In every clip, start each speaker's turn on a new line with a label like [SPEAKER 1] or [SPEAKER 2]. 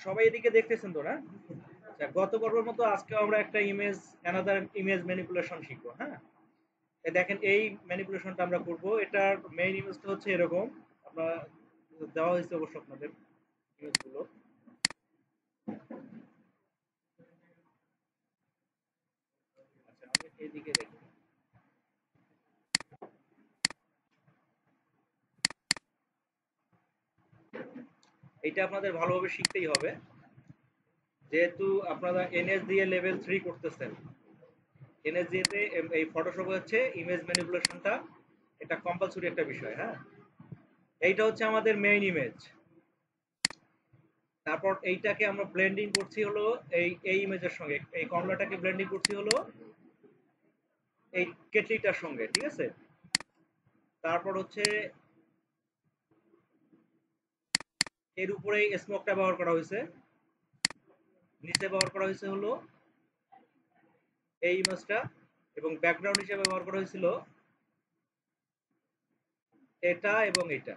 [SPEAKER 1] সবাই এদিকে দেখতেছেন তো না? আচ্ছা, গত পর্বের মতো আজকে আমরা একটা অ্যানাদার ইমেজ ম্যানিপুলেশন শিখবো, হ্যাঁ? দেখেন এই ম্যানিপুলেশনটা আমরা করব। এটার মেইন ইমেজটা হচ্ছে এরকম। আমরা দেওয়া হয়েছে অবশ্য আপনাদের ইমেজগুলো। আচ্ছা, আমি এদিকে দেখি। এটা আপনাদের ভালোভাবে শিখতেই হবে, যেহেতু আপনারা এনএস দিয়ে লেভেল 3 করতেছেন। এনএস তে এই ফটোশপে হচ্ছে ইমেজ ম্যানিপুলেশনটা, এটা কম্পালসরি একটা বিষয়, হ্যাঁ? এইটা হচ্ছে আমাদের মেইন ইমেজ। তারপর এইটাকে আমরা ব্লেন্ডিং করছি হলো এই ইমেজের সঙ্গে, এই কমলাটাকে ব্লেন্ডিং করছি হলো এই কেটলিটার সঙ্গে, ঠিক আছে? তারপর হচ্ছে এর উপরেই স্মোকটা ব্যবহার করা হয়েছে, নিচে ব্যবহার করা হয়েছে হলো এই ইমেজটা, এবং ব্যাকগ্রাউন্ড হিসেবে ব্যবহার করা হয়েছিল এটা এবং এটা।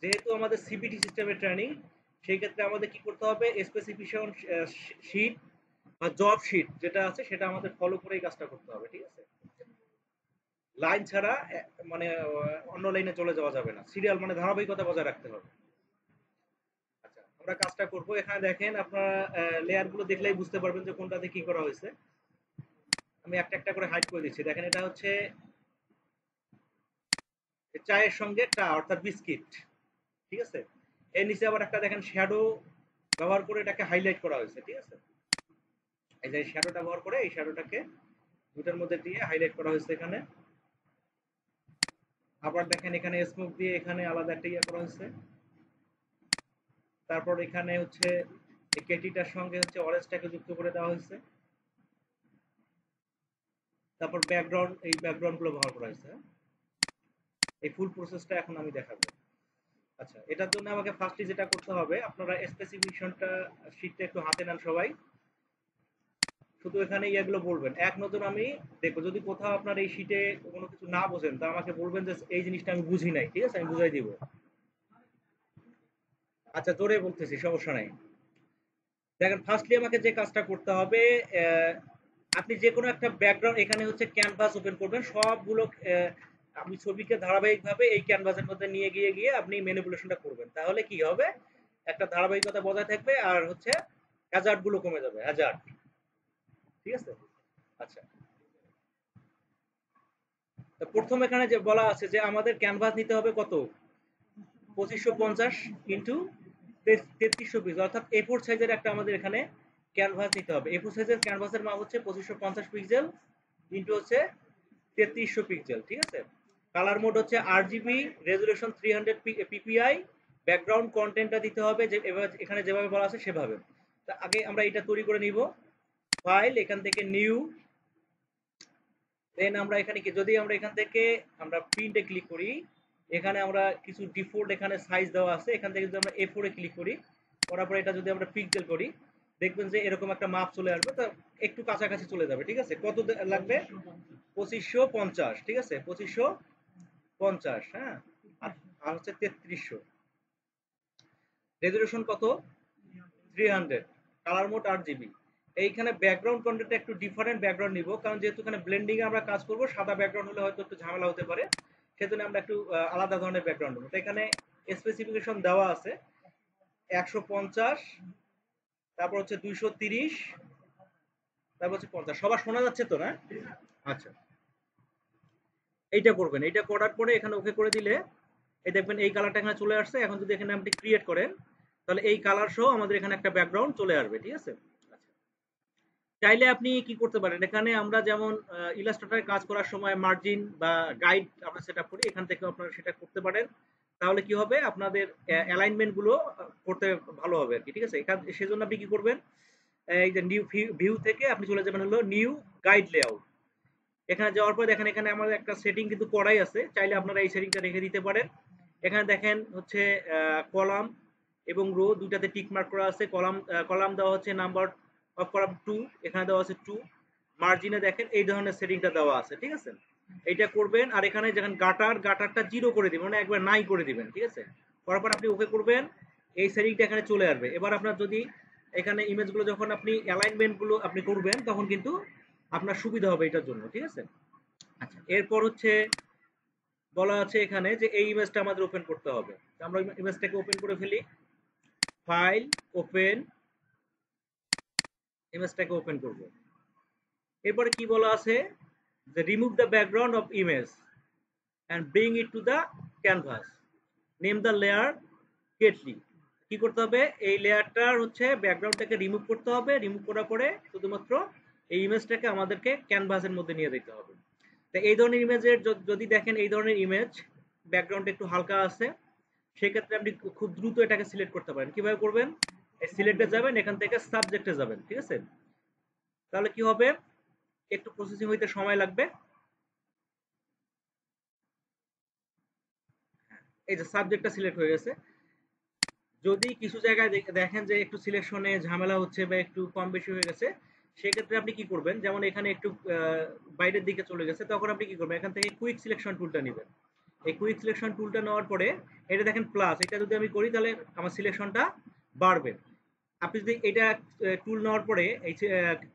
[SPEAKER 1] যেহেতু আমাদের সিপিটি সিস্টেমের ট্রেনিং, সেই ক্ষেত্রে আমাদের কি করতে হবে, স্পেসিফিকেশন শিট বা জব শিট যেটা আছে সেটা আমাদের ফলো করে এই কাজটা করতে হবে, ঠিক আছে? লাইন ছাড়া মানে অন্য লাইনে চলে যাওয়া যাবে না, সিরিয়াল মানে ধারাবাহিকতা বজায় রাখতে হবে। আচ্ছা, আমরা কাজটা করব। এখানে দেখেন আপনারা লেয়ার গুলো দেখলেই বুঝতে পারবেন যে কোনটাতে কি করা হয়েছে। আমি একটা একটা করে হাইড করে দিচ্ছি। দেখেন এটা হচ্ছে চায়ের সঙ্গে টা অর্থাৎ বিস্কিট, ঠিক আছে? এর নিচে আবার একটা দেখেন শ্যাডো ব্যবহার করে এটাকে হাইলাইট করা হয়েছে, ঠিক আছে? এই যে শ্যাডোটা ব্যবহার করে এই শ্যাডোটাকে দুটার মধ্যে দিয়ে হাইলাইট করা হয়েছে এখানে। আবার দেখেন এখানে স্মোক দিয়ে এখানে আলাদা একটা ইয়ে করা হয়েছে। তারপর এখানে হচ্ছে এই কেটিটার সঙ্গে হচ্ছে অরেঞ্জটাকে যুক্ত করে দেওয়া হয়েছে। তারপর ব্যাকগ্রাউন্ড, এই ব্যাকগ্রাউন্ড গুলো ব্যবহার করা হয়েছে। এই ফুল প্রসেসটা এখন আমি দেখাবো। আচ্ছা, এটার জন্য আমাকে ফার্স্টলি যেটা করতে হবে, আপনারা স্পেসিফিকেশনটা শিটটা একটু হাতে নেন সবাই। শুধু এখানে ইয়েগুলো বলবেন এক নজর। আমি দেখবো যদি কোথাও আপনার এই শিটে কোনো কিছু না বোঝেন তা আমাকে বলবেন যে এই জিনিসটা আমি বুঝি নাই, ঠিক আছে? আমি বুঝাই দিব। আচ্ছা, জোরে বলতেছি, সমস্যা নাই। দেখেন ফার্স্টলি আমাকে যে কাজটা করতে হবে, আপনি যে কোনো একটা ব্যাকগ্রাউন্ড, এখানে হচ্ছে ক্যানভাস ওপেন করবেন সবগুলো। আপনি ছবিকে ধারাবাহিকভাবে এই ক্যানভাসের মধ্যে নিয়ে গিয়ে গিয়ে আপনি ম্যানিপুলেশনটা করবেন, তাহলে কি হবে, একটা ধারাবাহিকতা বজায় থাকবে আর হচ্ছে হ্যাজার্ড গুলো কমে যাবে, হ্যাজার্ড, ঠিক আছে? আচ্ছা, তো প্রথম এখানে যে বলা আছে যে আমাদের ক্যানভাস নিতে হবে কত, 2550 ইন্টু 3320, অর্থাৎ A4 সাইজের একটা আমাদের এখানে ক্যানভাস নিতে হবে। A4 সাইজের ক্যানভাসের মাপ হচ্ছে 2550 পিক্সেল ইন্টু হচ্ছে 3300 পিক্সেল, ঠিক আছে? কালার মোড হচ্ছে RGB, রেজুলেশন 300 ppi, ব্যাকগ্রাউন্ড কন্টেন্টটা দিতে হবে যে এখানে যেভাবে বলা আছে সেভাবে। তা আগে আমরা এটা তৈরি করে নিব। ফাইল, এখান থেকে নিউ, দেন আমরা এখানে কি, যদি আমরা এখান থেকে আমরা প্রিন্টে ক্লিক করি, এখানে আমরা কিছু ডিফল্ট এখানে সাইজ দেওয়া আছে, এখান থেকে যদি আমরা A4 এ ক্লিক করি, করার পর এটা যদি আমরা পিক্সেল করি, দেখবেন যে এরকম একটা মাপ চলে আসবে। তো একটু কাছাকাছি চলে যাবে, ঠিক আছে? কত লাগবে, 2550, ঠিক আছে? 2550, হ্যাঁ। আর হচ্ছে 3300, রেজুলেশন কত, 300, কালার মোড 8 GB। এইখানে ব্যাকগ্রাউন্ড কন্টেন্টটা একটু ডিফারেন্ট ব্যাকগ্রাউন্ড নিব, কারণ যেহেতু এখানে ব্লেন্ডিং এ আমরা কাজ করব, সাদা ব্যাকগ্রাউন্ড হলে হয়তো একটু ঝামেলা হতে পারে, সেজন্য আমরা একটু আলাদা ধরনের ব্যাকগ্রাউন্ড নেব। তো এখানে স্পেসিফিকেশন দেওয়া আছে 150, তারপর হচ্ছে 230, তারপর হচ্ছে 50। সবার শোনা যাচ্ছে তো না? আচ্ছা, এইটা করবেন। এইটা করার পরে এখানে ওকে করে দিলে এই দেখবেন এই কালারটা এখানে চলে আসছে। এখন যদি এখানে আপনি ক্রিয়েট করেন, তাহলে এই কালার সহ আমাদের এখানে একটা ব্যাকগ্রাউন্ড চলে আসবে, ঠিক আছে? চাইলে আপনি কি করতে পারেন, এখানে আমরা যেমন ইলাস্ট্রেটরে কাজ করার সময় মার্জিন বা গাইড আমরা সেট আপ করি, এখান থেকে আপনারা সেটা করতে পারেন। তাহলে কি হবে, আপনাদের অ্যালাইনমেন্ট গুলো করতে ভালো হবে আর কি, ঠিক আছে? সেজন্য আপনি কি করবেন, এই যে নিউ ভিউ থেকে আপনি চলে যাবেন হলো নিউ গাইড লেআউট। এখানে যাওয়ার পর দেখেন এখানে আমাদের একটা সেটিং কিন্তু করাই আছে, চাইলে আপনারা এই সেটিংটা রেখে দিতে পারেন। এখানে দেখেন হচ্ছে কলাম এবং রো দুইটাতে টিক মার্ক করা আছে। কলাম দেওয়া হচ্ছে নাম্বার অফ কলাম 2, এখানে দেওয়া আছে 2। মার্জিনে দেখেন এই ধরনের সেটিংটা দেওয়া আছে, ঠিক আছে? এইটা করবেন, আর এখানে যখন গাটারটা 0 করে দিবেন, মানে একবার নাই করে দিবেন, ঠিক আছে। করার পর আপনি ওকে করবেন, এই সেটিংটা এখানে চলে আসবে। এবার আপনার যদি এখানে ইমেজগুলো যখন আপনি অ্যালাইনমেন্ট গুলো আপনি করবেন, তখন কিন্তু আপনার সুবিধা হবে এটার জন্য, ঠিক আছে। আচ্ছা, এরপর হচ্ছে বলা আছে এখানে যে এই ইমেজটা আমাদের ওপেন করতে হবে। আমরা ইমেজটাকে ওপেন করে ফেলি, ফাইল, ওপেন, ইমেজটাকে ওপেন করব। এরপরে কি বলা আছে যে remove the background of image and bring it to the canvas, name the layer gently। কি করতে হবে, এই লেয়ারটার হচ্ছে ব্যাকগ্রাউন্ডটাকে রিমুভ করতে হবে। রিমুভ করার পরে শুধুমাত্র এই ইমেজটাকে আমাদেরকে ক্যানভাসের মধ্যে নিয়ে যেতে হবে। তো এই ধরনের ইমেজের যদি দেখেন এই ধরনের ইমেজ ব্যাকগ্রাউন্ড একটু হালকা আছে, সেক্ষেত্রে আপনি খুব দ্রুত এটাকে সিলেক্ট করতে পারেন। কিভাবে করবেন, এই সিলেক্টে যাবেন, এখান থেকে সাবজেক্টে যাবেন, ঠিক আছে। তাহলে কি হবে, একটু প্রসেসিং হইতে সময় লাগবে। এই যে সাবজেক্টটা সিলেক্ট হয়ে গেছে। যদি কিছু জায়গায় দেখেন যে একটু সিলেকশনে ঝামেলা হচ্ছে বা একটু কম বেশি হয়ে গেছে, সেক্ষেত্রে আপনি কি করবেন, যেমন এখানে একটু বাইরের দিকে চলে গেছে, তখন আপনি কি করবেন, এখান থেকে কুইক সিলেকশন টুলটা নেবেন। এই কুইক সিলেকশন টুলটা নেওয়ার পরে এটা দেখেন প্লাস, এটা যদি আমি করি তাহলে আমার সিলেকশনটা বাড়বে। আপনি যদি এটা টুল নেওয়ার পরে এই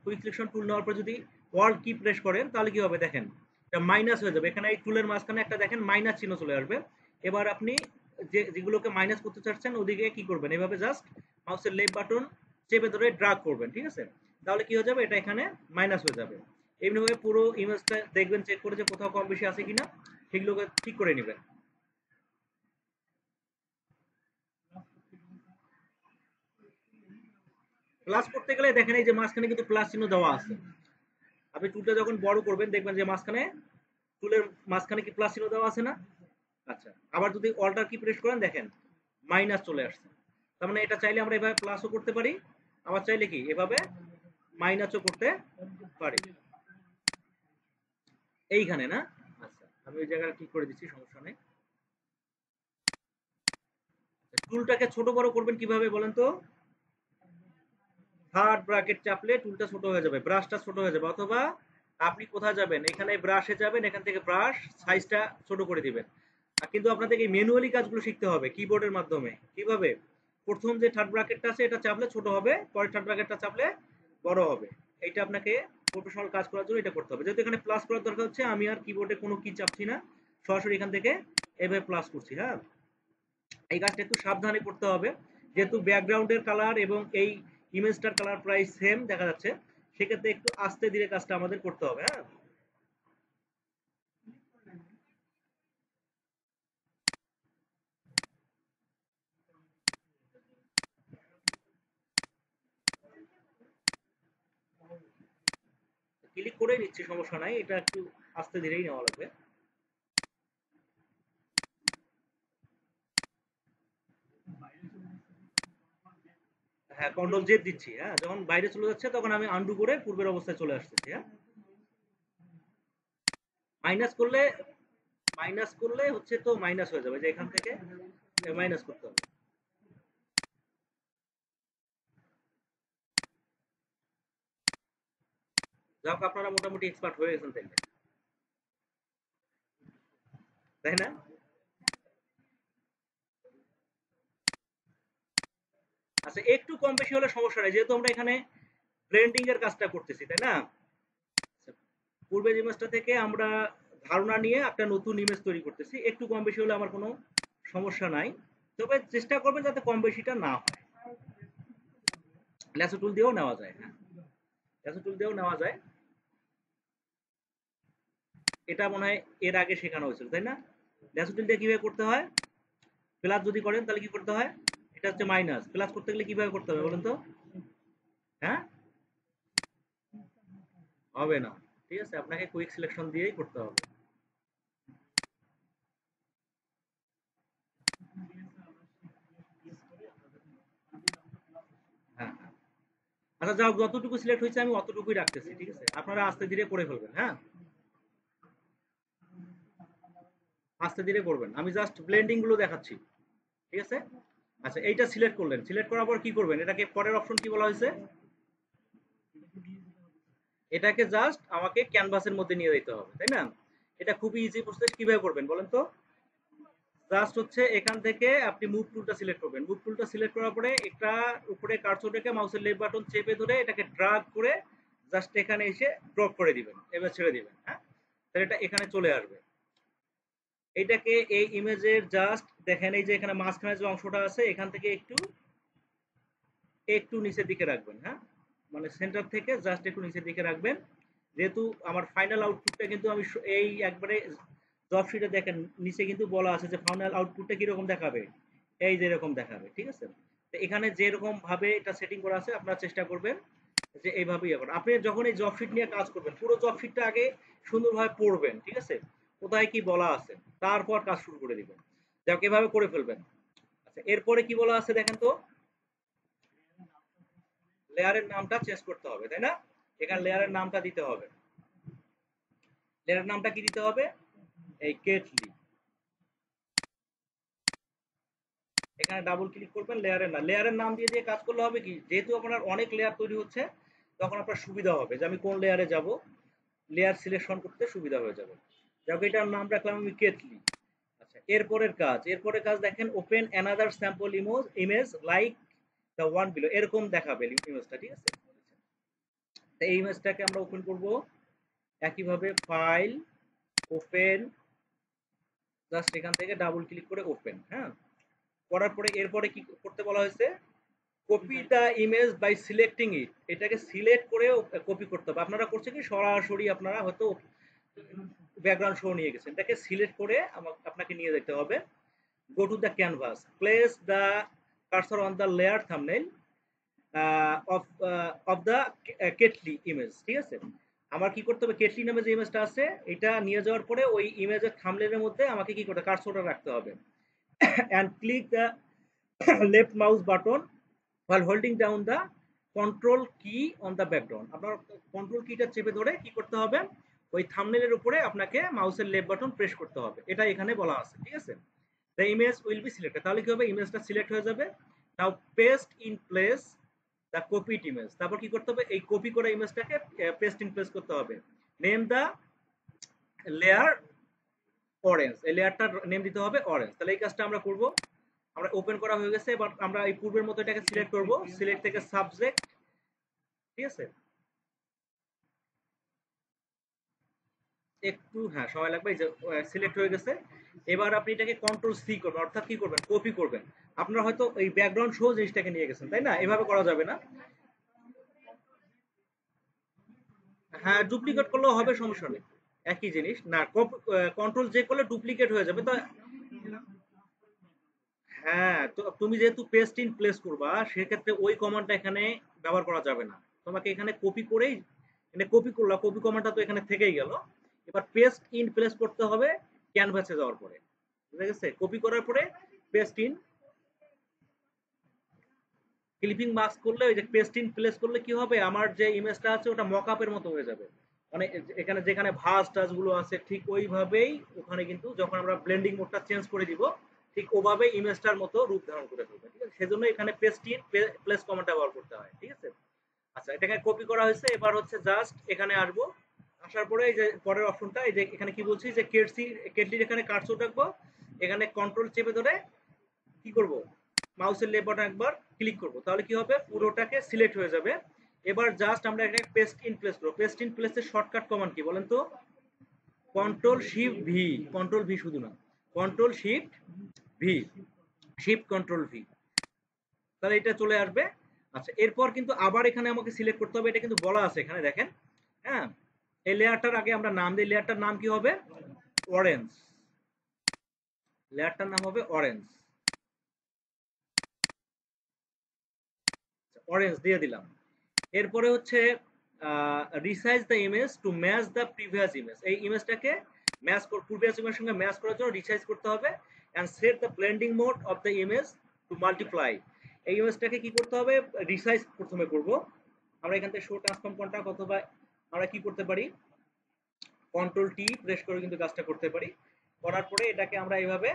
[SPEAKER 1] কুইক সিলেকশন টুল নেওয়ার পরে যদি ওয়ার্ল্ড কি প্রেস করেন, তাহলে কি হবে দেখেন, এটা মাইনাস হয়ে যাবে। এখানে এই টুলের মাঝখানে একটা দেখেন মাইনাস চিহ্ন চলে আসবে। এবার আপনি যেগুলোকে মাইনাস করতে চাচ্ছেন ওদিকে কি করবেন, এভাবে জাস্ট মাউসের লেফট বাটন চেপে ধরে ড্রাগ করবেন, ঠিক আছে। তাহলে কি হয়ে যাবে, এটা এখানে মাইনাস হয়ে যাবে। এমনিভাবে পুরো ইমেজটা দেখবেন, চেক করে যে কোথাও কম বেশি আছে কিনা, সেগুলোকে ঠিক করে নেবেন। প্লাস করতে গেলে দেখেন এই যে মাঝখানে কিন্তু প্লাস চিহ্ন দেওয়া আছে। আপনি টুলটা যখন বড় করবেন দেখবেন যে মাঝখানে টুলের মাঝখানে কি প্লাস চিহ্ন দেওয়া আছে না। আচ্ছা, আবার যদি অল্টার কি প্রেস করেন দেখেন মাইনাস চলে আসছে। তার মানে এটা চাইলে আমরা এভাবে প্লাসও করতে পারি, আবার চাইলে কি এভাবে মাইনাসও করতে পারি। এইখানে না, আচ্ছা আমি ওই জায়গাটা ঠিক করে দিচ্ছি, সমস্যা নেই। টুলটাকে ছোট বড় করবেন কিভাবে বলেন তো, থার্ড ব্র্যাকেট চাপলে টুলটা ছোট হয়ে যাবে, ব্রাশটা ছোট হয়ে যাবে। অথবা আপনি কোথায় যাবেন, এখানে ব্রাশে যাবেন, এখান থেকে ব্রাশ সাইজটা ছোট করে দিবেন। আর কিন্তু আপনাদেরকে ম্যানুয়ালি কাজগুলো শিখতে হবে কিবোর্ডের মাধ্যমে। কিভাবে, প্রথম যে থার্ড ব্র্যাকেটটা আছে এটা চাপলে ছোট হবে, পরের থার্ড ব্র্যাকেটটা চাপলে বড় হবে। এইটা আপনাকে প্রফেশনাল কাজ করার জন্য এটা করতে হবে। যেহেতু এখানে প্লাস করার দরকার হচ্ছে, আমি আর কিবোর্ডে কোনো কি চাপছি না, সরাসরি এখান থেকে এভাবে প্লাস করছি। হ্যাঁ, এই কাজটা একটু সাবধানে করতে হবে, যেহেতু ব্যাকগ্রাউন্ডের কালার এবং এই ইমেজটার কালার প্রায় সেম দেখা যাচ্ছে, সেক্ষেত্রে একটু আস্তে ধীরে কাজটা আমাদের করতে হবে। হ্যাঁ, ক্লিক করে নিচ্ছি, সমস্যা নাই, এটা একটু আস্তে ধীরেই নেওয়া লাগবে। হ্যাঁ, কন্ট্রোল জেড দিচ্ছি। হ্যাঁ, যখন বাইরে চলে যাচ্ছে তখন আমি আন্ডু করে পূর্বের অবস্থায় চলে আসতেছি। হ্যাঁ, মাইনাস করলে হচ্ছে তো মাইনাস হয়ে যাবে, যে এখান থেকে মাইনাস করতে হবে। যাক, আপনারা মোটামুটি এক্সপার্ট হয়ে গেছেন তাইলে, তাই না। আচ্ছা, একটু কম বেশি হলে সমস্যা নেই, যেহেতু আমরা এখানে ব্লেন্ডিং এর কাজটা করতেছি, তাই না। আচ্ছা, পূর্বের ইমেজটা থেকে আমরা ধারণা নিয়ে একটা নতুন ইমেজ তৈরি করতেছি, একটু কম বেশি হলে আমার কোনো সমস্যা নাই। তবে চেষ্টা করবেন যাতে কম বেশিটা না হয়। ল্যাসো টুল দিয়েও নেওয়া যায়। হ্যাঁ, ল্যাসো টুল দিয়েও নেওয়া যায়। এটা মনে হয় এর আগে শেখানো হয়েছিল, তাই না। ল্যাসো টুল দিয়ে কিভাবে করতে হয়, প্লাস যদি করেন তাহলে কি করতে হয়, এটা হচ্ছে মাইনাস, প্লাস করতে গেলে কিভাবে করতে হবে বলেন তো। হ্যাঁ, হবে না, ঠিক আছে, আপনাকে কুইক সিলেকশন দিয়েই করতে হবে। হ্যাঁ, হ্যাঁ। আচ্ছা যাও, যতটুকু সিলেক্ট হয়েছে আমি অতটুকুই রাখতেছি, ঠিক আছে, আপনারা আস্তে ধীরে করে ফেলবেন। হ্যাঁ, আস্তে ধীরে করবেন, আমি জাস্ট ব্লেন্ডিং গুলো দেখাচ্ছি, ঠিক আছে। আচ্ছা, এইটা সিলেক্ট করলেন, সিলেক্ট করার পর কি করবেন, এটাকে পরের অপশন কি বলা হয়েছে, এটাকে জাস্ট আমাকে ক্যানভাসের মধ্যে নিয়ে যেতে হবে, তাই না। এটা খুবই ইজি প্রসেস। কিভাবে করবেন বলেন তো? জাস্ট হচ্ছে এখান থেকে আপনি মুভ টুলটা সিলেক্ট করবেন। মুভ টুলটা সিলেক্ট করার পরে একটা উপরে কার্সর রেখে মাউসের লেফট বাটন চেপে ধরে এটাকে ড্রাগ করে জাস্ট এখানে এসে ড্রপ করে দিবেন, এবার ছেড়ে দিবেন। হ্যাঁ, তাহলে এটা এখানে চলে আসবে। এটাকে এই ইমেজের জাস্ট দেখেন, এই যে এখানে মাঝখানে যে অংশটা আছে এখান থেকে একটু একটু নিচের দিকে রাখবেন। হ্যাঁ, মানে সেন্টার থেকে জাস্ট একটু নিচের দিকে রাখবেন। যেহেতু আমার ফাইনাল আউটপুটটা কিন্তু আমি এই একবারে জব শিটে দেখেন নিচে কিন্তু বলা আছে যে ফাইনাল আউটপুটটা কিরকম দেখাবে, এই যে এরকম দেখাবে। ঠিক আছে, তো এখানে যেরকম ভাবে এটা সেটিং করা আছে আপনারা চেষ্টা করবেন যে এইভাবেই এখন আপনি যখন এই জব শিট নিয়ে কাজ করবেন পুরো জব শিটটা আগে সুন্দরভাবে পড়বেন। ঠিক আছে, কোথায় কি বলা আছে তারপর কাজ শুরু করে দিবেন। যাক, এভাবে করে ফেলবেন। আচ্ছা, এরপরে কি বলা আছে দেখেন তো? লেয়ারের নামটা চেঞ্জ করতে হবে, তাই না? এখানে লেয়ারের নামটা দিতে হবে। লেয়ারের নামটা কি দিতে হবে? এই কেটলি। এখানে ডাবল ক্লিক করবেন, লেয়ারের নাম, লেয়ারের নাম দিয়ে দিয়ে কাজ করলে হবে কি, যেহেতু আপনার অনেক লেয়ার তৈরি হচ্ছে তখন আপনার সুবিধা হবে যে আমি কোন লেয়ারে যাব, লেয়ার সিলেকশন করতে সুবিধা হয়ে যাবে। যাক, এটার নাম রাখলাম আমি কেটলি। আচ্ছা, এরপরের কাজ দেখেন, open another sample image like the one below, এরকম দেখাবে ইমেজটা। ঠিক আছে, তো এই ইমেজটাকে আমরা ওপেন করব একইভাবে, ফাইল, ওপেন, জাস্ট এখান থেকে ডাবল ক্লিক করে ওপেন। হ্যাঁ, করার পরে এরপরে কি করতে বলা হয়েছে? Copy the image by selecting it, এটাকে সিলেক্ট করে কপি করতে হবে। আপনারা করছে কি সরাসরি আপনারা হয়তো ব্যাকগ্রাউন্ড শো নিয়ে গেছেন, এটাকে সিলেক্ট করে আপনাকে নিয়ে যেতে হবে। Go to the canvas, place the cursor on the layer thumbnail of the kettle image. ঠিক আছে, আমার কি করতে হবে, কেটলি নামে যে ইমেজটা আছে এটা নিয়ে যাওয়ার পরে ওই ইমেজের থাম্বনেইলের মধ্যে আমাকে কি করতে, কার্সরটা রাখতে হবে। And click the left mouse button while holding down the control key on the background, আপনার কন্ট্রোল কিটা চেপে ধরে কি করতে হবে, ওই থাম্বনেইলের উপরে আপনাকে মাউসের লেফট বাটন প্রেস করতে হবে, এটা এখানে বলা আছে। ঠিক আছে, the image will be selected, তাহলে কি হবে, ইমেজটা সিলেক্ট হয়ে যাবে। Now paste in place the copied image, তারপর কি করতে হবে, এই কপি করা ইমেজটাকে পেস্ট ইন প্লেস করতে হবে। নেম দ্য লেয়ার অরেঞ্জ, এই লেয়ারটার নেম দিতে হবে অরেঞ্জ। তাহলে এই কাজটা আমরা করব। আমরা ওপেন করা হয়ে গেছে, এবার আমরা এই পূর্বের মতো এটাকে সিলেক্ট করব, সিলেক্ট থেকে সাবজেক্ট। ঠিক আছে, একটু হ্যাঁ সময় লাগবে, এই যে সিলেক্ট হয়ে গেছে। এবার আপনি এটাকে কন্ট্রোল সি করবেন, অর্থাৎ কি করবেন, কপি করবেন। আপনারা হয়তো এই ব্যাকগ্রাউন্ড সহ জিনিসটাকে নিয়ে গেছেন, তাই না? এভাবে করা যাবে না। হ্যাঁ, ডুপ্লিকেট করলেও হবে, সমস্যা নেই, একই জিনিস না। কন্ট্রোল যে করলে ডুপ্লিকেট হয়ে যাবে তো। হ্যাঁ, তো তুমি যেহেতু পেস্ট ইন প্লেস করবা সেক্ষেত্রে ওই কমান্ডটা এখানে ব্যবহার করা যাবে না। তোমাকে এখানে কপি করেই, মানে কপি করলা, কপি কমান্ডটা তো এখানে থেকেই গেল। এবার পেস্ট ইন প্লেস করতে হবে ক্যানভাসে যাওয়ার পরে। বুঝা গেছে? কপি করার পরে পেস্ট ইন, ক্লিপিং মাস্ক করলে, ওই যে পেস্ট ইন প্লেস করলে কি হবে, আমার যে ইমেজটা আছে ওটা মকআপের মতো হয়ে যাবে। মানে এখানে যেখানে ভাঁজ টাজ গুলো আছে ঠিক ওইভাবেই ওখানে কিন্তু যখন আমরা ব্লেন্ডিং মোডটা চেঞ্জ করে দিব ঠিক ওভাবে ইমেজটার মতো রূপ ধারণ করে ফেলবে। ঠিক আছে, সেজন্য এখানে পেস্ট ইন প্লেস কমান্ড ব্যবহার করতে হয়। ঠিক আছে, আচ্ছা, এটাকে কপি করা হয়েছে। এবার হচ্ছে জাস্ট এখানে আসবো, আসার পরে এই যে পরের অপশনটা, এই যে এখানে কি বলছি যে কেটলির এখানে কার্সর রাখবো, এখানে কন্ট্রোল চেপে ধরে কি করব, মাউসের লেফট বাটন একবার ক্লিক করব, তাহলে কি হবে, পুরোটাকে সিলেক্ট হয়ে যাবে। এবার জাস্ট আমরা এখানে পেস্ট ইন প্লেস করব। পেস্ট ইন প্লেসের শর্টকাট কমান্ড কি বলেন তো? Control shift V, control V শুধু না, control shift V, shift control V, তাহলে এটা চলে আসবে। আচ্ছা, এরপর কিন্তু আবার এখানে আমাকে সিলেক্ট করতে হবে, এটা কিন্তু বলা আছে এখানে দেখেন। হ্যাঁ, এই লেয়ারটার আগে আমরা নাম দিই, লেয়ারটার নাম কি হবে, অরেঞ্জ, লেয়ারটার নাম হবে অরেঞ্জ, অরেঞ্জ দিয়ে দিলাম। এরপরে হচ্ছে resize the image two match the previous image, এই ইমেজটাকে ম্যাচ প্রিভিয়াস ইমেজের সঙ্গে ম্যাচ করার জন্য রিসাইজ করতে হবে। And set the blending mode of the image two multiply, এই ইমেজটাকে কি করতে হবে, রিসাইজ প্রথমে করব। আমরা এখান থেকে শো ট্রান্সফর্ম কন্ট্রাক্ট, অথবা আমরা কি করতে পারি, কন্ট্রোল টি প্রেস করে কিন্তু কাজটা করতে পারি। করার পরে এটাকে আমরা এইভাবে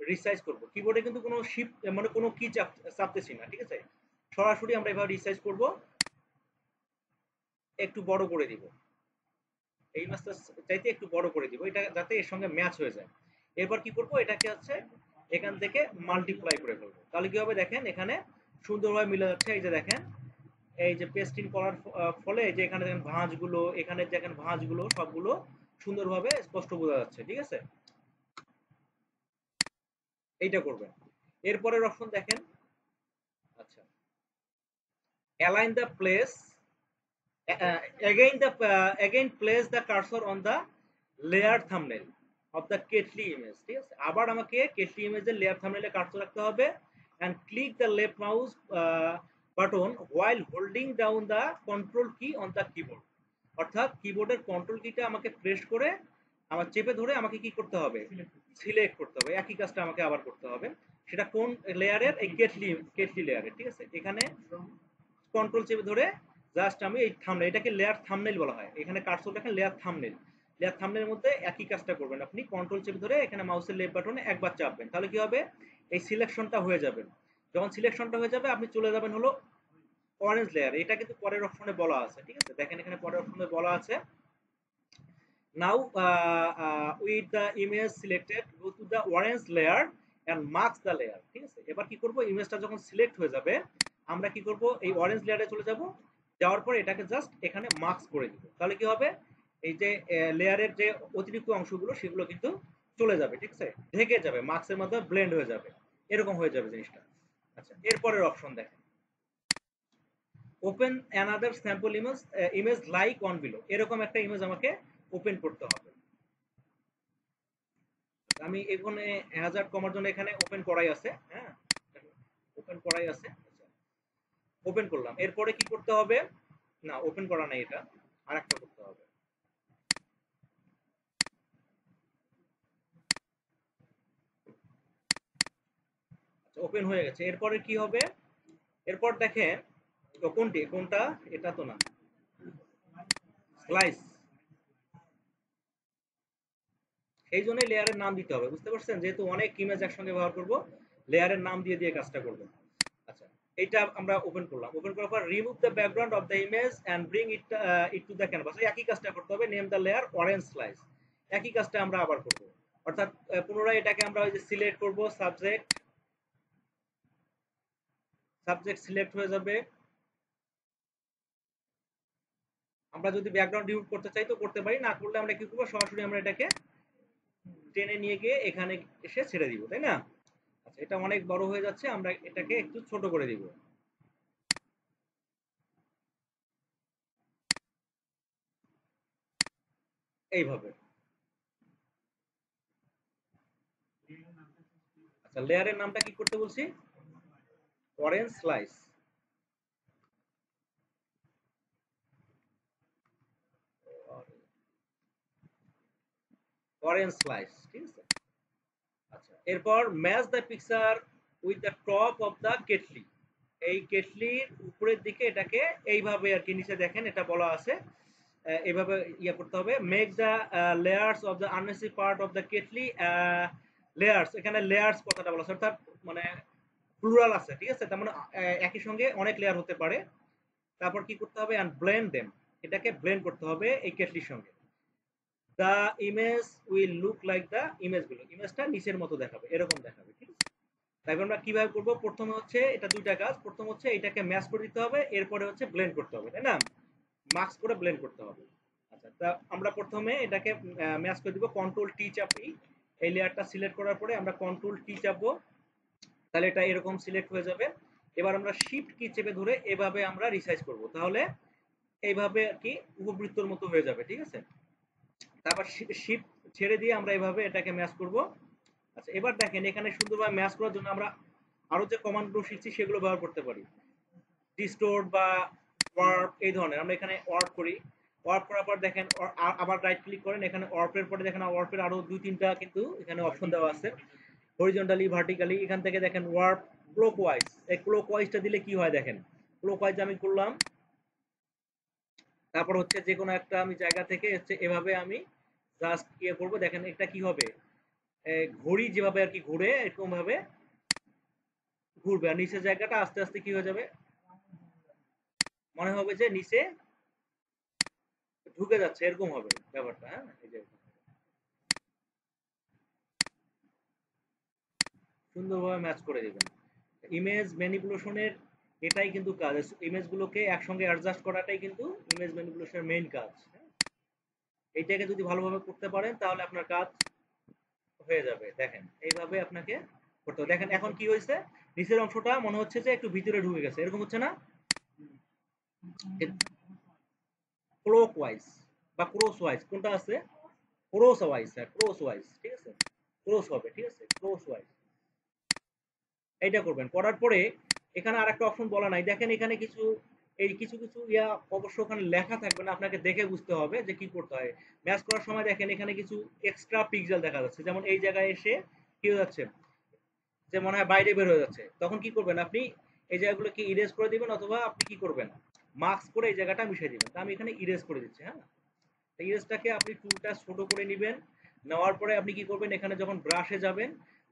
[SPEAKER 1] রিসাইজ করব। কিবোর্ডে কিন্তু কোনো শিফট মানে কোনো কি চাপতেছি না। ঠিক আছে, সরাসরি আমরা এভাবে রিসাইজ করব, একটু বড় করে দিব। এই ইমেজটা চাইতে একটু বড় করে দিব, এটা যাতে এর সঙ্গে ম্যাচ হয়ে যায়। এরপর কি করব, এটাকে হচ্ছে এখান থেকে মাল্টিপ্লাই করে ফেলবো। তাহলে কি হবে দেখেন এখানে সুন্দরভাবে মিলে যাচ্ছে। এই যে দেখেন এই যে পেস্টিং করার ফলে যে এখানে দেখেন ভাঁজগুলো, এখানে দেখেন ভাঁজগুলো সবগুলো সুন্দরভাবে স্পষ্ট বোঝা যাচ্ছে, ঠিক আছে? এইটা করবেন। এরপরের অপশন দেখেন, আচ্ছা, align the place, again place the cursor on the layer thumbnail of the Ketli image, ঠিক আছে? আবার আমাকে Ketli ইমেজের লেয়ার থাম্বনেইলে কার্সর রাখতে হবে and click the left mouse button while holding down the control key on the keyboard। অর্থাৎ কিবোর্ডের control কিটা আমাকে প্রেস করে আমার চেপে ধরে আমাকে কি করতে হবে, সিলেক্ট করতে হবে। একই কাজটা আমাকে আবার করতে হবে। সেটা কোন লেয়ারের, এই কেটলি লেয়ারের, ঠিক আছে? এখানে কন্ট্রোল চেপে ধরে জাস্ট আমি এই থাম্বনেল, এটাকে লেয়ার থাম্বনেল বলা হয়, এখানে কার্সর দেখেন লেয়ার থাম্বনেল, লেয়ার থাম্বনেলের মধ্যে একই কাজটা করবেন। আপনি কন্ট্রোল চেপে ধরে এখানে মাউসের লেফট বাটনে একবার চাপবেন, তাহলে কি হবে, এই সিলেকশনটা হয়ে যাবে। যখন সিলেকশনটা হয়ে যাবে আপনি চলে যাবেন হলো অরেঞ্জ লেয়ার। এটা কিন্তু পরের অপশনে বলা আছে, ঠিক আছে? দেখেন এখানে পরের অপশনে বলা আছে now with the image selected go to the orange layer and marks the layer, ঠিক আছে? এবার কি করব, ইমেজটা যখন সিলেক্ট হয়ে যাবে আমরা কি করব, এই অরেঞ্জ লেয়ারে চলে যাব, যাওয়ার পর এটাকে জাস্ট এখানে মার্কস করে দিব। তাহলে কি হবে, এই যে লেয়ারের যে অতিরিক্ত অংশগুলো সেগুলো কিন্তু চলে যাবে, ঠিক আছে? ঢেকে যাবে, মার্কসের মাধ্যমে ব্লেন্ড হয়ে যাবে, এরকম হয়ে যাবে জিনিসটা। আচ্ছা, এরপরের অপশন দেখেন, open another sample image like on below, এরকম একটা ইমেজ আমাকে ওপেন করতে হবে। আমি এখানে হ্যাজার্ড কমার জন্য এখানে ওপেন করাই আছে, হ্যাঁ, ওপেন করাই আছে। ওপেন করলাম, এরপরে কি করতে হবে, না ওপেন করা নাই, এটা আরেকটা করতে হবে। আচ্ছা, ওপেন হয়ে গেছে। এরপরে কি হবে, এরপর দেখেন কোনটা, এটা তো না, স্লাইস, এই জন্যই লেয়ারের নাম দিতে হবে, বুঝতে পারছেন? যেহেতু অনেক ইমেজ একসঙ্গে ব্যবহার করব, লেয়ারের নাম দিয়ে দিয়ে কাজটা করব। আচ্ছা, এটা আমরা ওপেন করলাম, ওপেন করার পর remove the background of the image and bring it to the canvas, একই কাজটা করতে হবে। Name the layer orange slice, একই কাজটা আমরা আবার করব। অর্থাৎ পুনরায় এটাকে আমরা ওই যে সিলেক্ট করব, সাবজেক্ট সিলেক্ট হয়ে যাবে। আমরা যদি ব্যাকগ্রাউন্ড রিমুভ করতে চাই তো করতে পারি, না করলে আমরা কি করব, সরাসরি আমরা এটাকে টেনে নিয়ে গিয়ে এখানে এসে ছেড়ে দিব, তাই না? আচ্ছা, এটা অনেক বড় হয়ে যাচ্ছে, আমরা এটাকে একটু ছোট করে দিব, এইভাবে। আচ্ছা, লেয়ারের নামটা কি করতে বলছি, অরেঞ্জ স্লাইস, অরেঞ্জ স্লাইস, ঠিক আছে? আচ্ছা, এরপর match the picture with the top of the kettle, এই কেটলির উপরের দিকে এটাকে এইভাবে আর কি, নিচে দেখেন এটা বলা আছে এইভাবে ইয়ে করতে হবে। Make the layers of the unnecessary part of the kettle layers, এখানে লেয়ার্স কথাটা বলা আছে, অর্থাৎ মানে প্লুরাল আছে, ঠিক আছে? তার মানে একই সঙ্গে অনেক লেয়ার হতে পারে। তারপর কি করতে হবে, এন্ড ব্লেন্ড দেম, এটাকে ব্লেন্ড করতে হবে এই কেটলির সঙ্গে। The image will look like the image গুলো, ইমেজটা নিচের মতো দেখাবে, এরকম দেখাবে, ঠিক আছে? তারপর আমরা কিভাবে করবো, প্রথমে হচ্ছে এটা দুইটা কাজ, প্রথম হচ্ছে এটাকে ম্যাচ করে দিতে হবে, এরপরে হচ্ছে ব্লেন্ড করতে হবে, তাই না? মার্কস করে ব্লেন্ড করতে হবে। আচ্ছা, তা আমরা প্রথমে এটাকে ম্যাচ করে দিব, কন্ট্রোল টি চাপি, এই লেয়ারটা সিলেক্ট করার পরে আমরা কন্ট্রোল টি চাপবো, তাহলে এটা এরকম সিলেক্ট হয়ে যাবে। এবার আমরা শিফট কি চেপে ধরে এভাবে আমরা রিসাইজ করব, তাহলে এইভাবে আর কি উপবৃত্তর মতো হয়ে যাবে, ঠিক আছে? তারপর শিফট ছেড়ে দিয়ে আমরা এভাবে এটাকে ম্যাচ করব। আচ্ছা, এবার দেখেন এখানে সুন্দরভাবে ম্যাচ করার জন্য আমরা আরো যে কমান্ডগুলো শিখছি সেগুলো ব্যবহার করতে পারি, ডিস্টোর্ট বা ওয়ার্প, এই ধরনের। আমরা এখানে ওয়ার্প করি, ওয়ার্প করার পর দেখেন আবার রাইট ক্লিক করেন, এখানে ওয়ার্পের পরে দেখেন ওয়ার্পের আরো দুই তিনটা কিন্তু এখানে অপশন দেওয়া আছে, হরিজন্টালি, ভার্টিক্যালি। এখান থেকে দেখেন ওয়ার্প ক্লকওয়াইজ, এই ক্লকওয়াইজটা দিলে কি হয় দেখেন, ক্লকওয়াইজ আমি করলাম, তারপর হচ্ছে যে কোনো একটা আমি জায়গা থেকে হচ্ছে এভাবে আমি জাস্ট ইয়ে করবো, দেখেন এটা কি হবে, ঘড়ি যেভাবে আর কি ঘুরে এরকম ভাবে ঘুরবে, আর নিচের জায়গাটা আস্তে আস্তে কি হয়ে যাবে, মনে হবে যে নিচে ঢুকে যাচ্ছে এরকম হবে ব্যাপারটা। হ্যাঁ, এই যে সুন্দরভাবে ম্যাচ করে দিবেন। ইমেজ ম্যানিপুলেশনের এটাই কিন্তু কাজ, ইমেজগুলোকে একসঙ্গে অ্যাডজাস্ট করাটাই কিন্তু ইমেজ ম্যানিপুলেশনের মেইন কাজ। হ্যাঁ? এইটাকে যদি ভালোভাবে করতে পারেন তাহলে আপনার কাজ হয়ে যাবে। দেখেন এইভাবে আপনাকে করতে হবে। দেখেন এখন কি হয়েছে, নিচের অংশটা মনে হচ্ছে যে একটু ভিতরে ঢুকে গেছে, এরকম হচ্ছে না? ক্লক ওয়াইজ বা ক্রস ওয়াইজ কোনটা আছে? ক্রস ওয়াইজ, হ্যাঁ ক্রস ওয়াইজ, ঠিক আছে, ক্রস হবে, ঠিক আছে, ক্রস ওয়াইজ এইটা করবেন। করার পরে এখানে আরেকটা অপশন বলা নাই, দেখেন এখানে কিছু এই কিছু কিছু ইয়া অবশ্য ওখানে লেখা থাকবে না, আপনাকে দেখে বুঝতে হবে যে কি করতে হয়। ম্যাচ করার সময় দেখেন এখানে কিছু এক্সট্রা পিক্সেল দেখা যাচ্ছে, যেমন এই জায়গায় এসে কি হয়ে যাচ্ছে, যে মনে হয় বাইরে বের হয়ে যাচ্ছে, তখন কি করবেন আপনি এই জায়গাগুলোকে ইরেজ করে দিবেন, অথবা আপনি কি করবেন মার্কস করে এই জায়গাটা মিশিয়ে দিবেন। তা আমি এখানে ইরেজ করে দিচ্ছি। হ্যাঁ, ইরেজটাকে আপনি টুলটা ছোট করে নেবেন, নেওয়ার পরে আপনি কি করবেন, এখানে যখন ব্রাশে যাবেন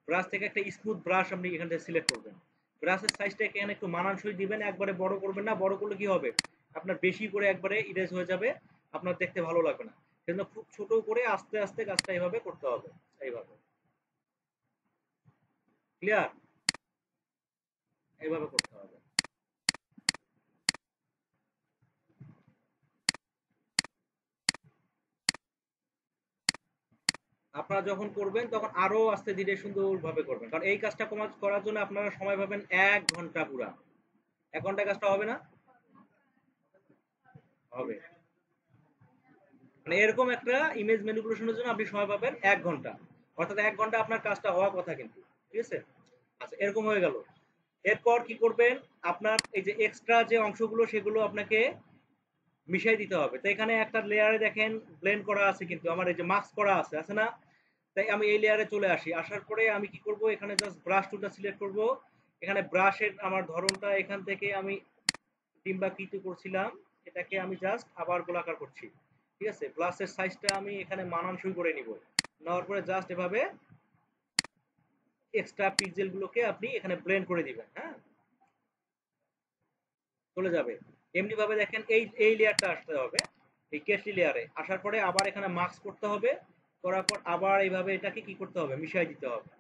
[SPEAKER 1] ব্রাশ থেকে একটা স্মুথ ব্রাশ আপনি এখান থেকে সিলেক্ট করবেন। ব্রাশের সাইজটা এখানে একটু মানানসই দিবেন, একবারে বড় করবেন না, বড় করলে কি হবে আপনার বেশি করে একবারে ইরেজ হয়ে যাবে, আপনার দেখতে ভালো লাগবে না। সেজন্য খুব ছোট করে আস্তে আস্তে কাজটা এইভাবে করতে হবে, এইভাবে। ক্লিয়ার? এইভাবে করতে হবে। আপনারা যখন করবেন তখন আরো আস্তে ধীরে সুন্দরভাবে করবেন, কারণ এই কাজটা করার জন্য আপনারা সময় পাবেন 1 ঘন্টা পুরা। 1 ঘন্টায় কাজটা হবে না? হবে। মানে এরকম একটা ইমেজ ম্যানিপুলেশনের জন্য আপনি সময় পাবেন 1 ঘন্টা, অর্থাৎ 1 ঘন্টা আপনার কাজটা হওয়ার কথা কিন্তু, ঠিক আছে? আচ্ছা, এরকম হয়ে গেল। এরপর কি করবেন, আপনার এই যে এক্সট্রা যে অংশগুলো সেগুলো আপনাকে মিশাই দিতে হবে। তো এখানে একটা লেয়ারে দেখেন ব্লেন্ড করা আছে, কিন্তু আমার এই যে মাস্ক করা আছে, আছে না? তাই আমি এই লেয়ারে চলে আসি, আসার পরে আমি কি করব, এখানে জাস্ট ব্রাশ টুলটা সিলেক্ট করব। এখানে ব্রাশের আমার ধরনটা এখান থেকে আমি ডিম্বাকৃতি করছিলাম, এটাকে আমি জাস্ট আবার গোলাকার করছি, ঠিক আছে? ব্রাশের সাইজটা আমি এখানে মানানসই করে নিব, নেওয়ার পরে জাস্ট এভাবে এক্সট্রা পিক্সেল গুলোকে আপনি এখানে ব্লেন্ড করে দিবেন। হ্যাঁ, চলে যাবে। এমনি ভাবে দেখেন এই এই লেয়ারটা আসতে হবে, এই কেশলি লেয়ারে আসার পরে আবার এখানে মাস্ক করতে হবে, করার পর আবার এইভাবে এটাকে কি করতে হবে, মিশাই দিতে হবে,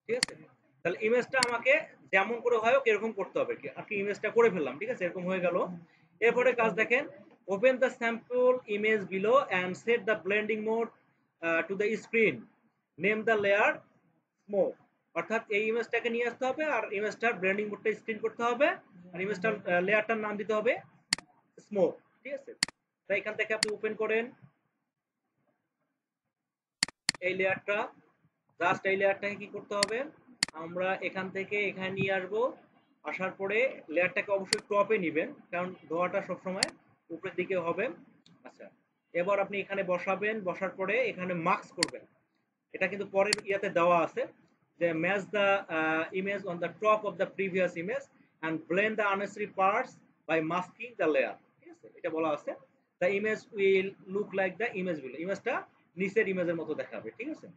[SPEAKER 1] ঠিক আছে? তাহলে ইমেজটা আমাকে যেমন করে হয় হোক এরকম করতে হবে, কি আর কি ইমেজটা করে ফেললাম, ঠিক আছে, এরকম হয়ে গেল। এরপরে কাজ দেখেন, open the sample image below and set the blending mode to the screen, name the layer smoke. অর্থাৎ এই ইমেজটাকে নিয়ে আসতে হবে আর ইমেজটার ব্লেন্ডিং মোডটা স্ক্রিন করতে হবে, আর ইমেজটার লেয়ারটার নাম দিতে হবে স্মোক, ঠিক আছে? তাই এখান থেকে আপনি ওপেন করেন এই লেয়ারটা, জাস্ট এই লেয়ারটাকে কি করতে হবে, আমরা এখান থেকে এখানে নিয়ে আসবো, আসার পরে লেয়ারটাকে অবশ্যই টপে নিবেন, কারণ ধোয়াটা সবসময় উপরের দিকে হবে। আচ্ছা, এবার আপনি এখানে বসাবেন, বসার পরে এখানে মার্কস করবেন, এটা কিন্তু পরের ইয়াতে দেওয়া আছে যে match the image on the top of the previous image and blend the unnecessary parts by masking the layer, ঠিক আছে, এটা বলা আছে। The image will look like the image below, ইমেজটা নিচের ইমেজের মতো দেখাবে, ঠিক আছে?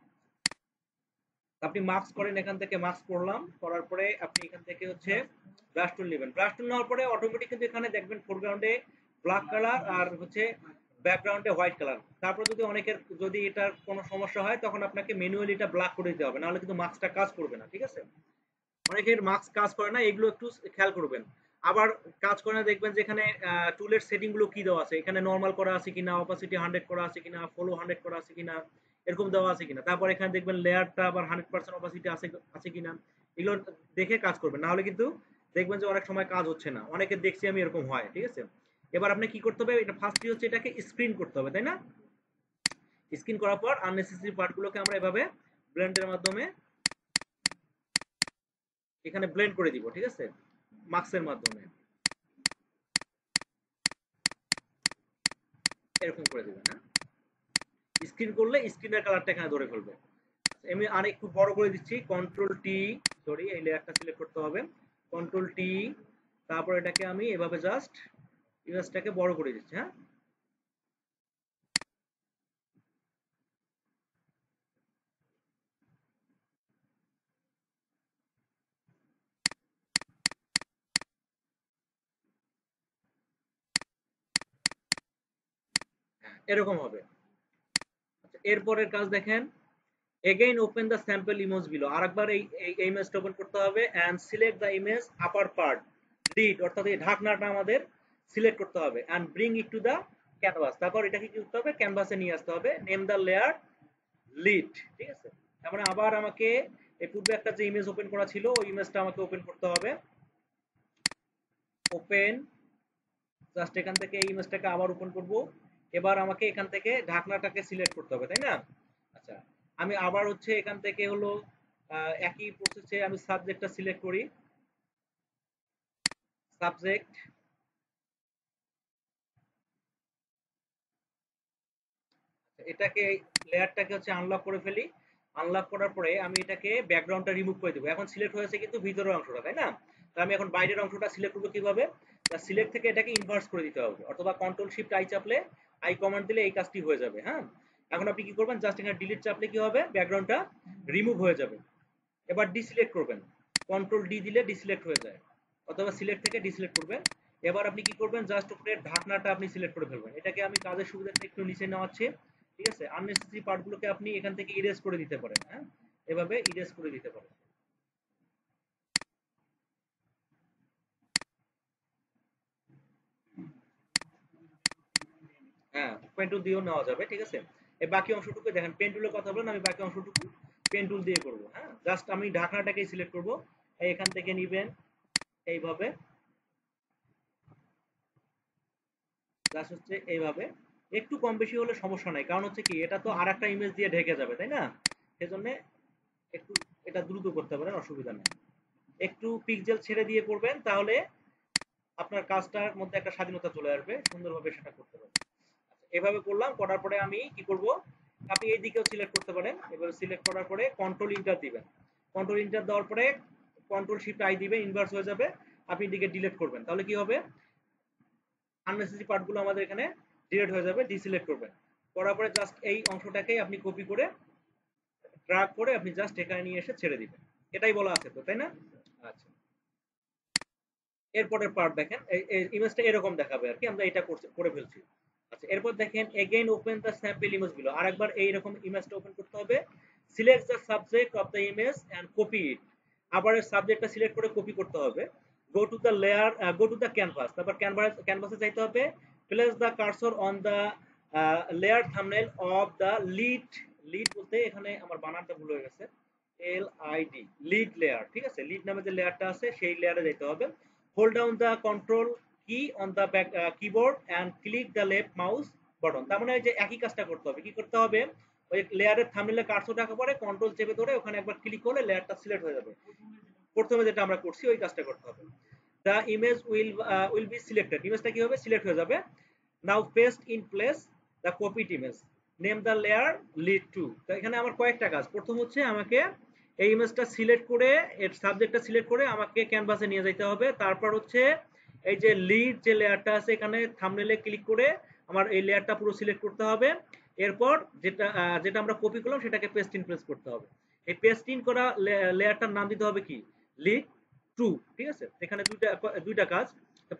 [SPEAKER 1] আপনি মার্কস করেন, এখান থেকে মার্কস করলাম, করার পরে আপনি এখান থেকে হচ্ছে ব্রাশ টুল নেবেন, ব্রাশ টুল নেওয়ার পরে অটোমেটিক কিন্তু এখানে দেখবেন ফোরগ্রাউন্ডে ব্ল্যাক কালার আর হচ্ছে ব্যাকগ্রাউন্ডে হোয়াইট কালার। তারপর যদি অনেকের যদি এটার কোনো সমস্যা হয় তখন আপনাকে ম্যানুয়ালি এটা ব্ল্যাক করে দিতে হবে, নাহলে কিন্তু মার্কসটা কাজ করবে না, ঠিক আছে? অনেকের মার্কস কাজ করে না, এগুলো একটু খেয়াল করবেন। আবার কাজ করে না দেখবেন যে এখানে টুলের সেটিং গুলো কি দেওয়া আছে, এখানে নর্মাল করা আছে কিনা, অপাসিটি 100 করা আছে কিনা, ফলো 100 করা আছে কিনা, এরকম দেওয়া আছে কিনা। তারপর এখানে দেখবেন লেয়ারটা আবার 100% অপাসিটি আছে আছে কিনা, এগুলো দেখে কাজ করবেন, নাহলে কিন্তু দেখবেন যে অনেক সময় কাজ হচ্ছে না, অনেকে দেখছি আমি এরকম হয়, ঠিক আছে? এবার আপনি কি করতে হবে, এটা ফার্স্টলি হচ্ছে এটাকে স্ক্রিন করতে হবে, তাই না? স্ক্রিন করার পর আননেসেসারি পার্টগুলোকে আমরা এভাবে ব্লেন্ডের মাধ্যমে এখানে ব্লেন্ড করে দিব, ঠিক আছে, মার্কসের মাধ্যমে এরকম করে দিবেন। হ্যাঁ, স্ক্রিন করলে স্ক্রিনের কালারটা এখানে ধরে ফেলবে। আমি আর একটু বড় করে দিচ্ছি, কন্ট্রোল টি, সরি এই লেয়ারটা সিলেক্ট করতে হবে, কন্ট্রোল টি, তারপর এটাকে আমি এভাবে জাস্ট ইমেজটাকে বড় করে দিচ্ছি। হ্যাঁ, এরকম হবে। আচ্ছা, এরপরের কাজ দেখেন, again open the sample image below, আরেকবার এই ইমেজটা ওপেন করতে হবে and select the image upper part lid, অর্থাৎ এই ঢাকনাটা আমাদের সিলেক্ট করতে হবে and bring it to the canvas, তারপর এটাকে কি করতে হবে, ক্যানভাসে নিয়ে আসতে হবে, name the layer lid, ঠিক আছে। তারপরে আবার আমাকে এই পূর্বে একটা যে ইমেজ ওপেন করা ছিল ওই ইমেজটা আমাকে ওপেন করতে হবে, ওপেন, জাস্ট এখান থেকে এই ইমেজটাকে আবার ওপেন করব। এবার আমাকে এখান থেকে ঢাকনাটাকে সিলেক্ট করতে হবে, তাই না? আচ্ছা, আমি আবার হচ্ছে এখান থেকে হলো একই প্রসেসে আমি সাবজেক্টটা সিলেক্ট করি, সাবজেক্ট, এটাকে লেয়ারটাকে হচ্ছে আনলক করে ফেলি। আনলক করার পরে আমি এটাকে ব্যাকগ্রাউন্ডটা রিমুভ করে দেবো। এখন সিলেক্ট হয়েছে কিন্তু ভিতরের অংশটা, তাই না? তো আমি এখন বাইরের অংশটা সিলেক্ট করবো কিভাবে, সিলেক্ট থেকে এটাকে ইনভার্স করে দিতে হবে, অথবা কন্ট্রোল শিফট আই চাপলে, আই কমান্ড দিলে এই কাজটি হয়ে যাবে। হ্যাঁ, এখন আপনি কি করবেন, জাস্ট এখানে ডিলিট চাপলে কি হবে, ব্যাকগ্রাউন্ডটা রিমুভ হয়ে যাবে। এবার ডিসিলেক্ট করবেন, কন্ট্রোল ডি দিলে ডিসিলেক্ট হয়ে যায়, অথবা সিলেক্ট থেকে ডিসিলেক্ট করবেন। এবার আপনি কি করবেন, জাস্ট উপরে ঢাকনাটা আপনি সিলেক্ট করে ফেলবেন। এটাকে আমি কাজের সুবিধার্থে একটু নিচে নেওয়াচ্ছি, ঠিক আছে। আননেসেসারি পার্টগুলোকে আপনি এখান থেকে ইরেজ করে দিতে পারেন, হ্যাঁ, এভাবে ইরেজ করে দিতে পারেন। হ্যাঁ, পেন টুল দিয়েও নেওয়া যাবে, ঠিক আছে। এই বাকি অংশটুকু দেখেন, পেন টুলের কথা বলেন, আমি বাকি অংশটুকু পেন টুল দিয়ে করব। হ্যাঁ, জাস্ট আমি ঢাকনাটাকেই সিলেক্ট করব, এখান থেকে নিবেন এইভাবে, জাস্ট হচ্ছে এইভাবে। একটু কম বেশি হলে সমস্যা নাই, কারণ হচ্ছে কি এটা তো আর একটা ইমেজ দিয়ে ঢেকে যাবে, তাই না? সেজন্য একটু এটা দ্রুত করতে পারেন, অসুবিধা নেই। একটু পিক্সেল ছেড়ে দিয়ে করবেন, তাহলে আপনার কাজটার মধ্যে একটা স্বাধীনতা চলে আসবে, সুন্দরভাবে সেটা করতে পারবেন। এভাবে করলাম, করার পরে আমি কি করব, আপনি এই দিকেও সিলেক্ট করতে পারেন। এভাবে সিলেক্ট করার পরে কন্ট্রোল ইন্টার দিবেন, কন্ট্রোল ইন্টার দেওয়ার পরে কন্ট্রোল শিফট আই দিবেন, ইনভার্স হয়ে যাবে। আপনি এদিকে ডিলিট করবেন, তাহলে কি হবে, আননেসেসারি পার্টগুলো আমাদের এখানে ডিলিট হয়ে যাবে। ডিসিলেক্ট করবেন, করার পরে জাস্ট এই অংশটাকেই আপনি কপি করে ড্রাগ করে আপনি জাস্ট এখানে নিয়ে এসে ছেড়ে দিবেন। এটাই বলা আছে তো, তাই না? আচ্ছা, এরপরের পার্ট দেখেন, এই ইমেজটা এরকম দেখাবে আর কি, আমরা এটা করে ফেলছি। আচ্ছা, এরপর দেখেন again open the sample image below, আরেকবার এইরকম ইমেজটা ওপেন করতে হবে। Select the subject of the image and copy it, আবার সাবজেক্টটা সিলেক্ট করে কপি করতে হবে। Go to the layer, go to the canvas, তারপর ক্যানভাসে যাইতে হবে। Place the cursor on the layer thumbnail of the lid, lid বলতে এখানে আমার বানানটা ভুল হয়ে গেছে, L I D, lid layer, ঠিক আছে। লিড নামে যে লেয়ারটা আছে সেই লেয়ারে যেতে হবে। Hold down the control key on the back keyboard and click the left mouse button, তার মানে যে একই কাজটা করতে হবে। কি করতে হবে, ওই লেয়ারের থাম্বনেলে কার্সর রাখার পরে কন্ট্রোল চেপে ধরে ওখানে একবার ক্লিক করলে লেয়ারটা সিলেক্ট হয়ে যাবে। প্রথমে যেটা আমরা করছি ওই কাজটা করতে হবে। The image will be selected, ইমেজটা কি হবে, সিলেক্ট হয়ে যাবে। Now paste in place the copied image, name the layer lid two. তো এখানে আমার কয়েকটা কাজ, প্রথম হচ্ছে আমাকে এই ইমেজটা সিলেক্ট করে এর সাবজেক্টটা সিলেক্ট করে আমাকে ক্যানভাসে নিয়ে যেতে হবে। তারপর হচ্ছে এই যে লিড যে লেয়ারটা আছে এখানে থাম্বনেলে ক্লিক করে আমার এই লেয়ারটা পুরো সিলেক্ট করতে হবে। এরপর যেটা যেটা আমরা কপি করলাম সেটাকে পেস্ট ইন প্লেস করতে হবে। এই পেস্ট ইন করা লেয়ারটার নাম দিতে হবে কি, লিড টু, ঠিক আছে। এখানে দুইটা কাজ।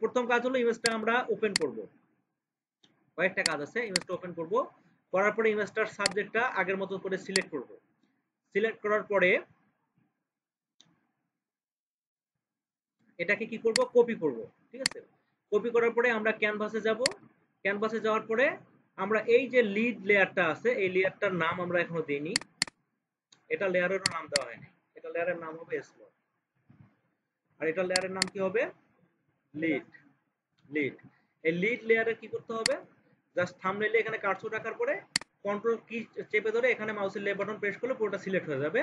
[SPEAKER 1] প্রথম কাজ হলো ইমেজটা আমরা ওপেন করব, কয়েকটা কাজ আছে, ইমেজটা ওপেন করব, করার পরে ইমেজটার সাবজেক্টটা আগের মতো করে সিলেক্ট করব। সিলেক্ট করার পরে এটাকে কি করব, কপি করব, ঠিক আছে। কপি করার পরে আমরা ক্যানভাসে যাব, ক্যানভাসে যাওয়ার পরে আমরা এই যে লিড লেয়ারটা আছে এই লেয়ারটার নাম আমরা এখনো দেইনি, এটা লেয়ারেরও নাম দেওয়া হয়নি, এটা লেয়ারের নাম হবে স্মল, আর এটা লেয়ারের নাম কি হবে, লিড, লিড। এই লিড লেয়ারে কি করতে হবে, জাস্ট থাম্বনেইলে এখানে কার্সর রাখার পরে কন্ট্রোল কি চেপে ধরে এখানে মাউসের লেফট বাটন প্রেস করলে পুরোটা সিলেক্ট হয়ে যাবে।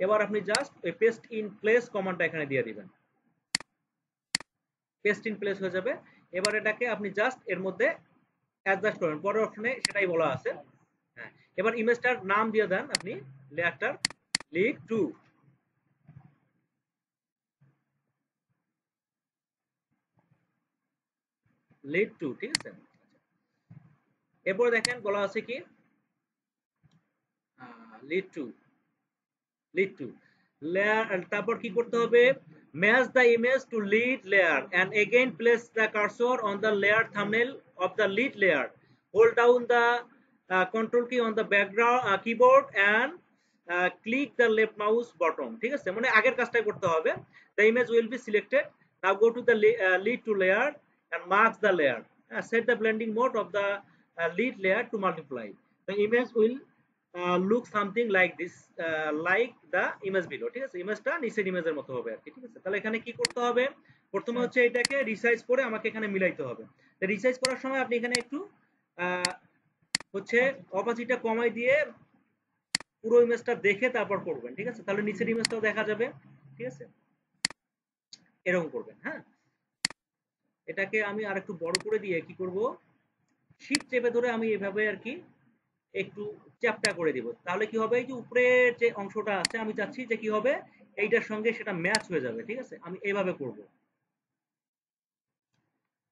[SPEAKER 1] এবার আপনি জাস্ট ওই পেস্ট ইন প্লেস কমান্ডটা এখানে দিয়ে দিবেন, পেস্ট ইন প্লেস হয়ে যাবে। এবার এটাকে আপনি জাস্ট এর মধ্যে অ্যাডজাস্ট করবেন, পরের অপশনে সেটাই বলা আছে। হ্যাঁ, এবার ইমেজটার নাম দিয়ে দেন আপনি লেয়ারটার লিড টু, লিড টু, ঠিক আছে। এরপর দেখেন বলা আছে কি, lead two, lead two layer, তারপর কি করতে হবে, match the image to lead layer and again place the cursor on the layer thumbnail of the lead layer Hold down the control key on the background keyboard and click the left mouse button, ঠিক আছে, মানে আগের কাজটাই করতে হবে। The image will be selected. Now go to the lead to layer and mark the layer. Set the blending mode of the lead layer to multiply. The image will look something like this, like the image below, ঠিক আছে, ইমেজটা নিচের ইমেজের মতো হবে আর কি, ঠিক আছে। তাহলে এখানে কি করতে হবে, প্রথমে হচ্ছে এটাকে রিসাইজ করে আমাকে এখানে মিলাইতে হবে। রিসাইজ করার সময় আপনি এখানে একটু হচ্ছে অপাসিটিটা কমাই দিয়ে পুরো ইমেজটা দেখে তারপর করবেন, ঠিক আছে, তাহলে নিচের ইমেজটাও দেখা যাবে, ঠিক আছে, এরকম করবেন। হ্যাঁ, এটাকে আমি আর একটু বড় করে দিয়ে কি করব, শিফট চেপে ধরে আমি এভাবে আর কি একটু চ্যাপটা করে দিব। তাহলে কি হবে, এই যে উপরের যে অংশটা আছে আমি চাচ্ছি যে কি হবে এইটার সঙ্গে সেটা ম্যাচ হয়ে যাবে, ঠিক আছে, আমি এইভাবে করব।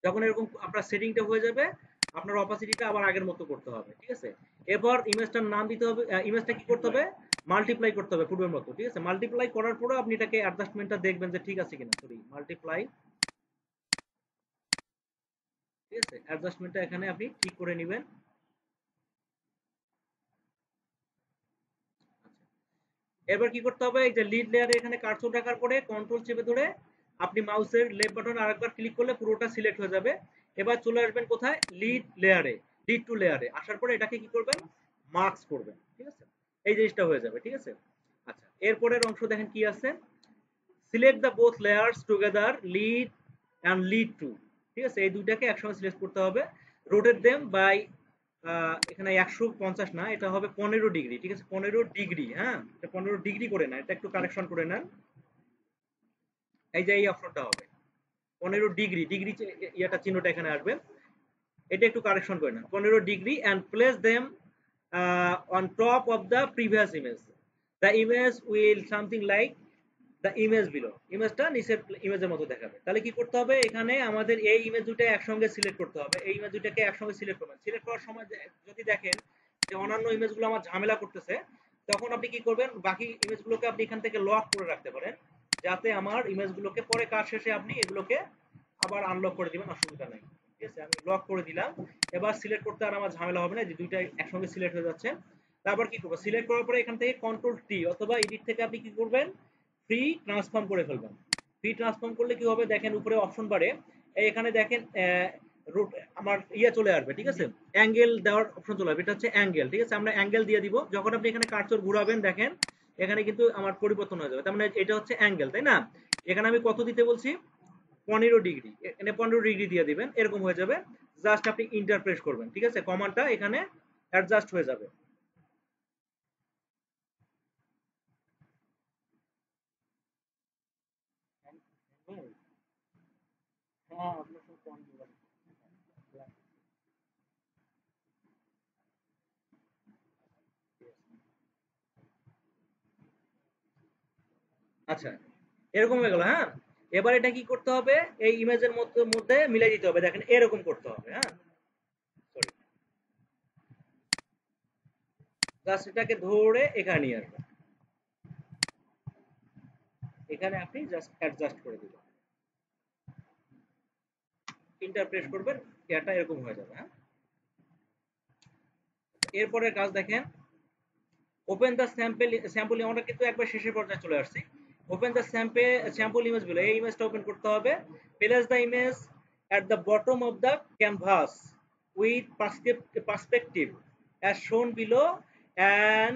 [SPEAKER 1] যখন এরকম আপনার সেটিংটা হয়ে যাবে, আপনার অপাসিটিটা আবার আগের মতো করতে হবে, ঠিক আছে। এরপর ইমেজটার নাম দিতে হবে, ইমেজটা কি করতে হবে, মাল্টিপ্লাই করতে হবে পূর্বের মতো, ঠিক আছে। মাল্টিপ্লাই করার পরে আপনি এটাকে অ্যাডজাস্টমেন্টটা দেখবেন যে ঠিক আছে কিনা, সরি মাল্টিপ্লাই, ঠিক আছে, অ্যাডজাস্টমেন্টটা এখানে আপনি ঠিক করে নেবেন। এবার কি করতে হবে, এই যে লিড লেয়ারে এখানে কার্সর রাখার পরে কন্ট্রোল চেপে ধরে আপনি মাউসের লেফট বাটন আরেকবার ক্লিক করলে পুরোটা সিলেক্ট হয়ে যাবে। এবার চলে আসবেন কোথায়, লিড লেয়ারে, লিড টু লেয়ারে আসার পরে এটাকে কি করবেন, মার্কস করবেন, ঠিক আছে, এই জিনিসটা হয়ে যাবে, ঠিক আছে। আচ্ছা, এরপরের অংশ দেখেন কি আছে, select the both layers together lead and lead two, ঠিক আছে, এই দুইটাকে একসঙ্গে সিলেক্ট করতে হবে। রোটেট দেম বাই এখানে 150 না, এটা হবে 15 ডিগ্রি, ঠিক আছে, 15 ডিগ্রি, হ্যাঁ, এটা 15 ডিগ্রি করে না, এটা একটু কারেকশন করে নেন। এই যে এই অপশনটা হবে 15 ডিগ্রি, ডিগ্রি ইয়াটা চিহ্নটা এখানে আসবে, এটা একটু কারেকশন করে নেন, 15 degree and place them on top of the previous image. The image will something like the image below, ইমেজটা নিচের ইমেজের মতো দেখাবে। তাহলে কি করতে হবে, এখানে আমাদের এই ইমেজ দুটো একসঙ্গে সিলেক্ট করতে হবে, এই ইমেজ দুটাকে একসঙ্গে সিলেক্ট করবেন। সিলেক্ট করার সময় যদি দেখেন যে অন্যান্য ইমেজগুলো আমার ঝামেলা করতেছে, তখন আপনি কি করবেন, বাকি ইমেজগুলোকে আপনি এখান থেকে লক করে রাখতে পারেন, যাতে আমার ইমেজগুলোকে পরে কাজ শেষে আপনি এগুলোকে আবার আনলক করে দিবেন, অসুবিধা নাই, ঠিক আছে। আমি লক করে দিলাম, এবার সিলেক্ট করতে আর আমার ঝামেলা হবে না, যে দুইটা একসঙ্গে সিলেক্ট হয়ে যাচ্ছে। তারপর কি করবো, সিলেক্ট করার পরে এখান থেকে কন্ট্রোল টি অথবা এডিট থেকে আপনি কি করবেন, ফ্রি ট্রান্সফর্ম করে ফেলবেন। ফ্রি ট্রান্সফর্ম করলে কি হবে, দেখেন উপরে অপশন বারে এখানে দেখেন আমার ইয়ে চলে আসবে, ঠিক আছে, অ্যাঙ্গেল দেওয়ার অপশন চলে আসবে, এটা হচ্ছে অ্যাঙ্গেল, ঠিক আছে, আমরা অ্যাঙ্গেল দিয়ে দিব। যখন আপনি এখানে কার্সর ঘুরাবেন দেখেন এখানে কিন্তু আমার পরিবর্তন হয়ে যাবে, তার মানে এটা হচ্ছে অ্যাঙ্গেল, তাই না। এখানে আমি কত দিতে বলছি, 15 ডিগ্রি, এখানে 15 ডিগ্রি দিয়ে দিবেন, এরকম হয়ে যাবে। জাস্ট আপনি ইন্টারপ্রেস করবেন, ঠিক আছে, কমান্ডটা এখানে অ্যাডজাস্ট হয়ে যাবে। আচ্ছা, এরকম হয়ে গেল, হ্যাঁ। এবার এটা কি করতে হবে, এই ইমেজের মধ্যে মধ্যে মিলাই দিতে হবে, দেখেন এরকম করতে হবে, হ্যাঁ, সরি, জাস্ট এটাকে ধরে এখানে নিয়ে আসবেন, এখানে আপনি জাস্ট অ্যাডজাস্ট করে দিবেন, ইন্টারপ্রেস করবেন, এটা এরকম হয়ে যাবে, হ্যাঁ। এরপরের কাজ দেখেন, ওপেন দ্য স্যাম্পল, আমরা কিন্তু একবার শেষের পর্যায়ে চলে আসছি। ওপেন দ্য স্যাম্পল ইমেজ গুলো, এই ইমেজটা ওপেন করতে হবে। Place the image at the bottom of the canvas with perspective as shown below and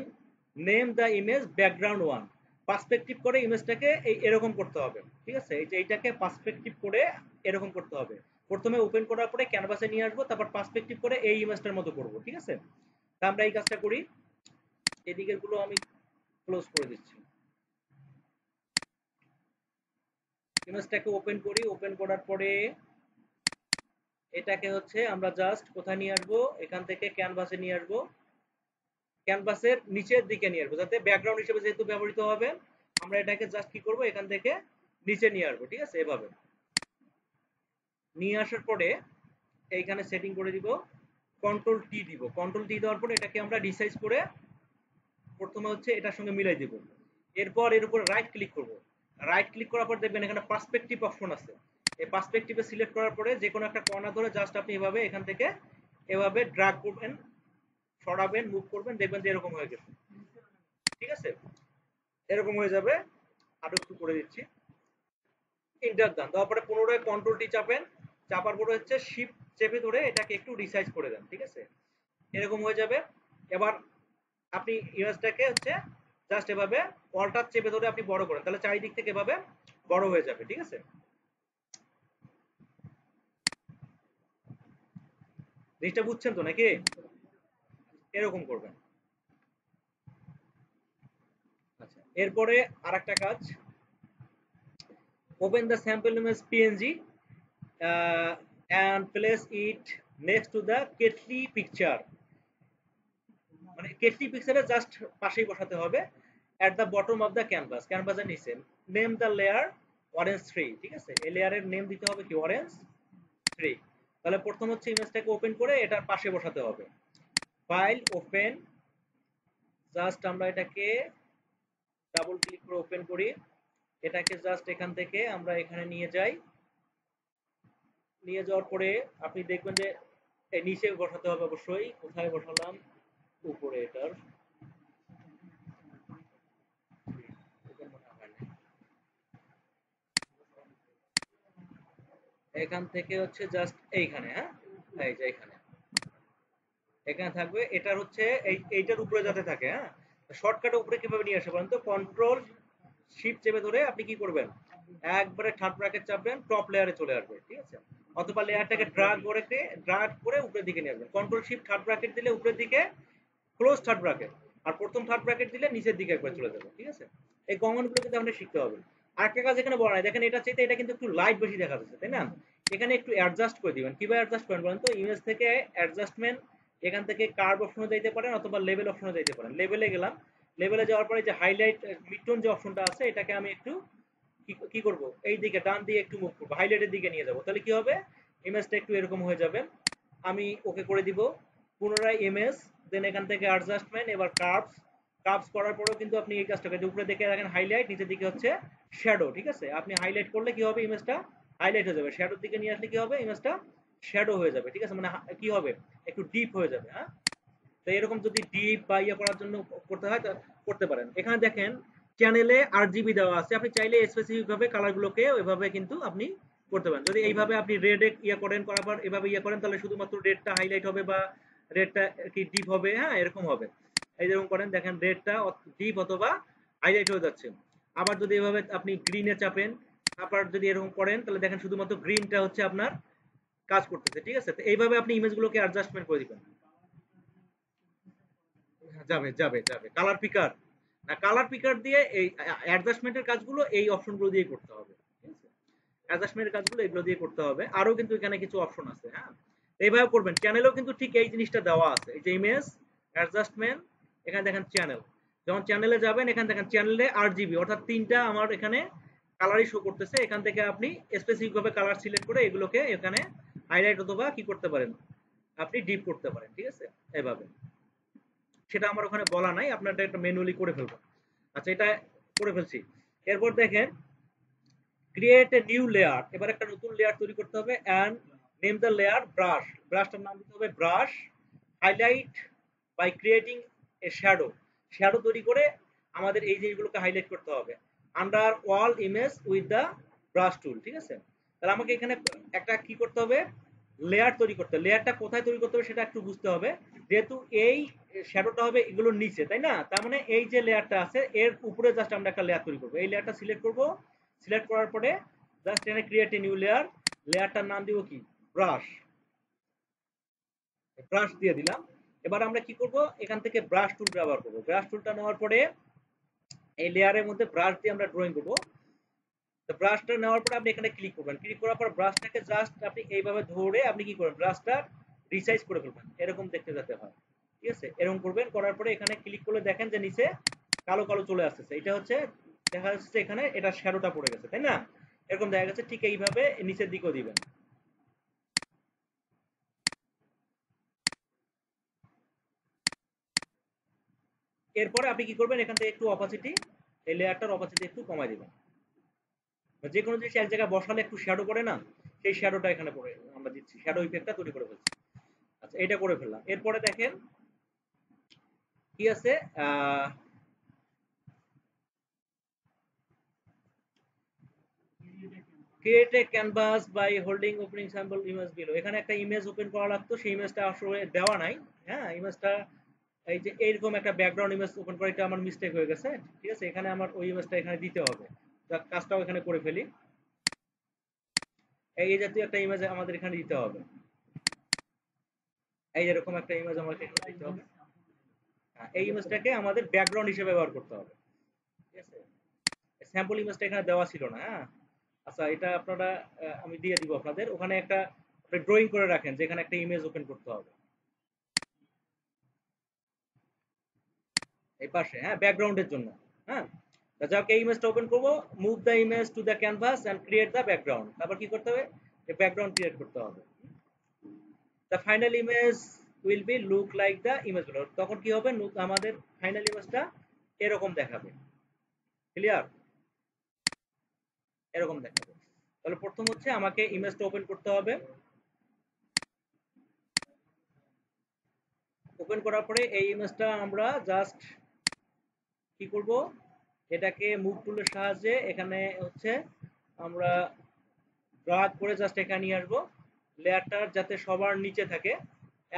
[SPEAKER 1] name the image background 1। Perspective করে ইমেজটাকে এরকম করতে হবে, ঠিক আছে, এই যে এইটাকে পার্সপেক্টিভ করে এরকম করতে হবে। প্রথমে ওপেন করার পরে ক্যানভাসে নিয়ে আসবো, তারপর পার্সপেক্টিভ করে এই ইমেজটার মতো করব, ঠিক আছে। তা আমরা এই কাজটা করি, এদিকের গুলো আমি ক্লোজ করে দিচ্ছি। ইমেজটাকে ওপেন করি, ওপেন করার পরে এটাকে হচ্ছে আমরা জাস্ট কোথায় নিয়ে আসবো, এখান থেকে ক্যানভাসে নিয়ে আসবো, ক্যানভাসের নিচের দিকে নিয়ে আসবো, যাতে ব্যাকগ্রাউন্ড হিসেবে যেহেতু ব্যবহৃত হবে, আমরা এটাকে জাস্ট কি করবো, এখান থেকে নিচে নিয়ে আসবো, ঠিক আছে। এভাবে নিয়ে আসার পরে এইখানে সেটিং করে দিব, কন্ট্রোল টি দিব, কন্ট্রোল টি দেওয়ার পরে এটাকে আমরা রিসাইজ করে প্রথমে হচ্ছে এটার সঙ্গে মিলাই দিব। এরপর এর উপর রাইট ক্লিক করব, রাইট ক্লিক করার পর দেখবেন এখানে পার্সপেক্টিভ অপশন আছে, এই পার্সপেক্টিভে সিলেক্ট করার পরে যে কোনো একটা কর্নার ধরে জাস্ট আপনি এভাবে এখান থেকে এভাবে ড্রাগ করবেন, সরাবেন, মুভ করবেন, দেখবেন যে এরকম হয়ে গেছে। ঠিক আছে, এরকম হয়ে যাবে। আরো একটু করে দিচ্ছি। ইন্টার দেন, তারপরে পুনরায় কন্ট্রোলটি চাপেন, চাপার পরে হচ্ছে শিফট চেপে ধরে এটাকে একটু রিসাইজ করে দেন। ঠিক আছে, এরকম হয়ে যাবে। এবার আপনি ইমেজটাকে হচ্ছে জাস্ট এভাবে অল্টার চেপে ধরে আপনি বড় করেন, তাহলে চারিদিক থেকে এভাবে বড় হয়ে যাবে। ঠিক আছে, জিনিসটা বুঝছেন তো নাকি? এরকম করবেন। আচ্ছা, এরপরে আরেকটা কাজ, open the sample image PNG and place it next to the kettle picture, মানে কেটলি পিকচারের জাস্ট পাশেই বসাতে হবে। at the bottom of the canvas, ক্যানভাসের নিচে। Name the layer orange 3। ঠিক আছে, এই লেয়ারের নেম দিতে হবে কি অরেঞ্জ 3। তাহলে প্রথম হচ্ছে ইমেজটাকে ওপেন করে এটার পাশে বসাতে হবে। ফাইল ওপেন, জাস্ট আমরা এটাকে ডাবল ক্লিক করে ওপেন করি, এটাকে জাস্ট এখান থেকে আমরা এখানে নিয়ে যাই। নিয়ে যাওয়ার পরে আপনি দেখবেন যে নিচে বসাতে হবে অবশ্যই। কোথায় বসালাম? উপরে এটার এখান থেকে হচ্ছে জাস্ট এইখানে, হ্যাঁ এই যে এখানে, এখানে থাকবে। এটার হচ্ছে এইটার উপরে যাতে থাকে। হ্যাঁ, শর্টকাটের উপরে কিভাবে নিয়ে আসে বলেন তো? কন্ট্রোল শিফট চেপে ধরে আপনি কি করবেন, একবারে থার্ড ব্র্যাকেট চাপবেন, টপ লেয়ারে চলে আসবে। ঠিক আছে, অথবা লেয়ারটাকে ড্রাগ করে উপরের দিকে নিয়ে আসবেন। কন্ট্রোল শিফট থার্ড ব্র্যাকেট দিলে উপরের দিকে ক্লোজ থার্ড ব্র্যাকেট, আর প্রথম থার্ড ব্র্যাকেট দিলে নিচের দিকে একবার চলে যাবে। ঠিক আছে, এই কমান্ডগুলো কিন্তু আমাদের শিখতে হবে। আরেকটা কাজ এখানে বলা নাই, দেখেন এটা চাইতে এটা কিন্তু একটু লাইট বেশি দেখা যাচ্ছে, তাই না? এখানে একটু অ্যাডজাস্ট করে দিবেন। কিভাবে অ্যাডজাস্ট করেন বলেন তো? ইমেজ থেকে অ্যাডজাস্টমেন্ট, এখান থেকে কার্ভ অপশনে যাইতে পারেন অথবা লেভেল অপশনে যাইতে পারেন। লেভেলে গেলাম, লেভেলে যাওয়ার পরে যে হাইলাইট মিডটোন যে অপশনটা আছে, এটাকে আমি একটু কি করব, এই দিকে ডান দিকে একটু মুভ করবো, হাইলাইটের দিকে নিয়ে যাব। তাহলে কি হবে, ইমেজটা একটু এরকম হয়ে যাবে। আমি ওকে করে দিব। পুনরায় ইমেজ, দেন এখান থেকে অ্যাডজাস্টমেন্ট, এবার কার্ভস। কার্ভস করার পরেও কিন্তু আপনি এই কাজটা করেন, উপরে দিকে দেখেন হাইলাইট, নিচের দিকে হচ্ছে শ্যাডো। ঠিক আছে, আপনি হাইলাইট করলে কি হবে, ইমেজটা হাইলাইট হয়ে যাবে। শ্যাডোর দিকে নিয়ে আসলে কি হবে, ইমেজটা শ্যাডো হয়ে যাবে। ঠিক আছে, মানে কি হবে, একটু ডিপ হয়ে যাবে। হ্যাঁ, তো এরকম যদি ডিপ বা ইয়ে করার জন্য করতে হয় তা করতে পারেন। এখানে দেখেন চ্যানেলে RGB দেওয়া আছে, আপনি চাইলে স্পেসিফিক ভাবে কালারগুলোকে ওইভাবে কিন্তু আপনি করতে পারেন। যদি এইভাবে আপনি রেড ইয়ে করেন, করার পর এভাবে ইয়ে করেন, তাহলে শুধুমাত্র রেডটা হাইলাইট হবে বা রেডটা কি ডিপ হবে। হ্যাঁ, এরকম হবে। এই যেরকম করেন, দেখেন রেডটা ডিপ অথবা হাইলাইট হয়ে যাচ্ছে। আবার যদি এভাবে আপনি গ্রিনে চাপেন, আবার যদি এরকম করেন, তাহলে দেখেন শুধুমাত্র গ্রিনটা হচ্ছে আপনার কাজ করতেছে। ঠিক আছে, তো এইভাবে আপনি ইমেজগুলোকে অ্যাডজাস্টমেন্ট করে দিবেন। যাবে যাবে যাবে কালার পিকার না, কালার পিকার দিয়ে এই অ্যাডজাস্টমেন্টের কাজগুলো এই অপশনগুলো দিয়ে করতে হবে। ঠিক আছে, অ্যাডজাস্টমেন্টের কাজগুলো এগুলো দিয়ে করতে হবে। আরো কিন্তু এখানে কিছু অপশন আছে। হ্যাঁ, এইভাবে করবেন। চ্যানেলেও কিন্তু ঠিক এই জিনিসটা দেওয়া আছে, এই যে ইমেজ অ্যাডজাস্টমেন্ট, এখানে দেখেন চ্যানেল। যখন চ্যানেলে যাবেন, এখানে দেখেন চ্যানেলে RGB, অর্থাৎ তিনটা আমার এখানে কালারই শো করতেছে। এখান থেকে আপনি স্পেসিফিক ভাবে কালার সিলেক্ট করে এগুলোকে এখানে হাইলাইট অথবা কি করতে পারেন, আপনি ডিপ করতে পারেন। ঠিক আছে, এভাবে। সেটা আমার ওখানে বলা নাই, আপনারটা একটা ম্যানুয়ালি করে ফেলবো। আচ্ছা, এটা করে ফেলছি। এরপর দেখেন ক্রিয়েট এ নিউ লেয়ার, এবার একটা নতুন লেয়ার তৈরি করতে হবে। And name the layer brush, ব্রাশটার নাম দিতে হবে brush. Highlight by creating a shadow, shadow তৈরি করে আমাদের এই জিনিসগুলোকে হাইলাইট করতে হবে। Under wall image with the brush tool. ঠিক আছে, তাহলে আমাকে এখানে একটা কি করতে হবে, লেয়ার তৈরি করতে হবে। লেয়ারটা কোথায় তৈরি করতে হবে সেটা একটু বুঝতে হবে। যেহেতু এই শ্যাডোটা হবে এগুলোর নিচে, তাই না? তার মানে এই যে লেয়ারটা আছে এর উপরে জাস্ট আমরা একটা লেয়ার তৈরি করবো। এই লেয়ারটা সিলেক্ট করব, সিলেক্ট করার পরে জাস্ট এখানে ক্রিয়েট এ নিউ লেয়ার, লেয়ারটার নাম দিব কি, ব্রাশ। ব্রাশ দিয়ে দিলাম। এবার আমরা কি করব, এখান থেকে ব্রাশ টুল ব্যবহার করব। ব্রাশ টুলটা নেওয়ার পরে এই লেয়ারের মধ্যে ব্রাশ দিয়ে আমরা ড্রয়িং করব। তো ব্রাশটা নেওয়ার পরে আপনি এখানে ক্লিক করবেন। ক্লিক করার পর ব্রাশটাকে জাস্ট আপনি এইভাবে ধরে আপনি কি করবেন, ব্রাশটা রিসাইজ করে ফেলবেন, এরকম দেখতে যেতে হয়। ঠিক আছে, এরকম করবেন। করার পরে এখানে ক্লিক করলে দেখেন যে নিচে কালো কালো চলে আসতেছে। এটা হচ্ছে দেখা যাচ্ছে এখানে এটা শ্যাডোটা পড়ে গেছে, তাই না? এরকম দেখা গেছে। ঠিক এইভাবে নিচের দিকেও দিবেন। এরপরে আপনি কি করবেন, এখান থেকে একটু অপাসিটি, এই লেয়ারটার অপাসিটি একটু কমাই দিবেন। যে কোনো জিনিস এক জায়গায় বসালে একটু শ্যাডো পড়ে না, সেই শ্যাডোটা এখানে পড়ে আমরা দিচ্ছি, শ্যাডো ইফেক্টটা তৈরি করে ফেলছি। আচ্ছা, এটা করে ফেললাম। এরপরে দেখেন কি আছে, create a canvas by holding opening sample image below. এখানে একটা ইমেজ ওপেন করা লাগতো, সেই ইমেজটা আসলে দেওয়া নাই। হ্যাঁ, ইমেজটা এই যে এইরকম একটা ব্যাকগ্রাউন্ড ইমেজ ওপেন করা, এটা আমার মিস্টেক হয়ে গেছে। ঠিক আছে, এখানে আমার ওই ইমেজটা এখানে দিতে হবে। কাজটাও এখানে করে ফেলি। এই জাতীয় একটা ইমেজ আমাদের এখানে দিতে হবে। এই এরকম একটা ইমেজ আমাদের এখানে দিতে হবে। এই ইমেজটাকে আমাদের ব্যাকগ্রাউন্ড হিসেবে ব্যবহার করতে হবে। ঠিক আছে, স্যাম্পল ইমেজটা এখানে দেওয়া ছিল না। হ্যাঁ, আচ্ছা, এটা আপনারা আমি দিয়ে দিব আপনাদের। ওখানে একটা আপনি ড্রয়িং করে রাখেন যে এখানে একটা ইমেজ ওপেন করতে হবে এই পাশে, হ্যাঁ, ব্যাকগ্রাউন্ডের জন্য। হ্যাঁ, যাকে এই ইমেজটা ওপেন করব, move the image to the canvas and create the background. তারপর কি করতে হবে, এই ব্যাকগ্রাউন্ড ক্রিয়েট করতে হবে। The final image will be look like the image below. তখন কি হবে, আমাদের ফাইনাল ইমেজটা এরকম দেখাবে। ক্লিয়ার? এরকম দেখাবে। তাহলে প্রথম হচ্ছে আমাকে ইমেজটা ওপেন করতে হবে। ওপেন করার পরে এই ইমেজটা আমরা জাস্ট কি করব, এটাকে মুভ টুলের সাহায্যে এখানে হচ্ছে আমরা ড্রাগ করে জাস্ট এখানে নিয়ে আসবো। লেয়ারটা যাতে সবার নিচে থাকে,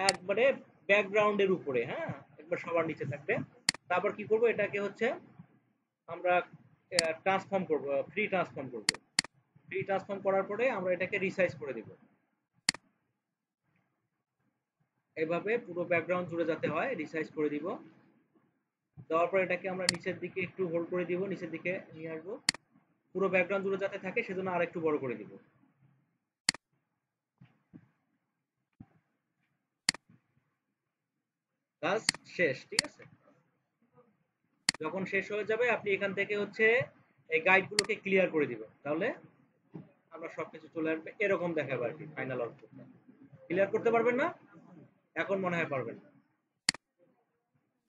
[SPEAKER 1] একবারে ব্যাকগ্রাউন্ডের উপরে। হ্যাঁ, একবার সবার নিচে থাকবে। তারপর কি করব, এটাকে হচ্ছে আমরা ট্রান্সফর্ম করব, ফ্রি ট্রান্সফর্ম করব। ফ্রি ট্রান্সফর্ম করার পরে আমরা এটাকে রিসাইজ করে দিব। এইভাবে পুরো ব্যাকগ্রাউন্ড জুড়ে যাতে হয় রিসাইজ করে দিব। দেওয়ার পর এটাকে আমরা নিচের দিকে একটু হোল্ড করে দিব, নিচের দিকে নিয়ে আসবো। পুরো ব্যাকগ্রাউন্ড জুড়ে যাতে থাকে সেজন্য আর একটু বড় করে দিব। কাজ শেষ। ঠিক আছে, যখন শেষ হয়ে যাবে আপনি এখান থেকে হচ্ছে এই গাইডগুলোকে ক্লিয়ার করে দিবেন। তাহলে আমরা সবকিছু চলে আসবে, এরকম দেখাবে আর কি ফাইনাল আউটপুটটা। ক্লিয়ার করতে পারবেন না? এখন মনে হয় পারবেন।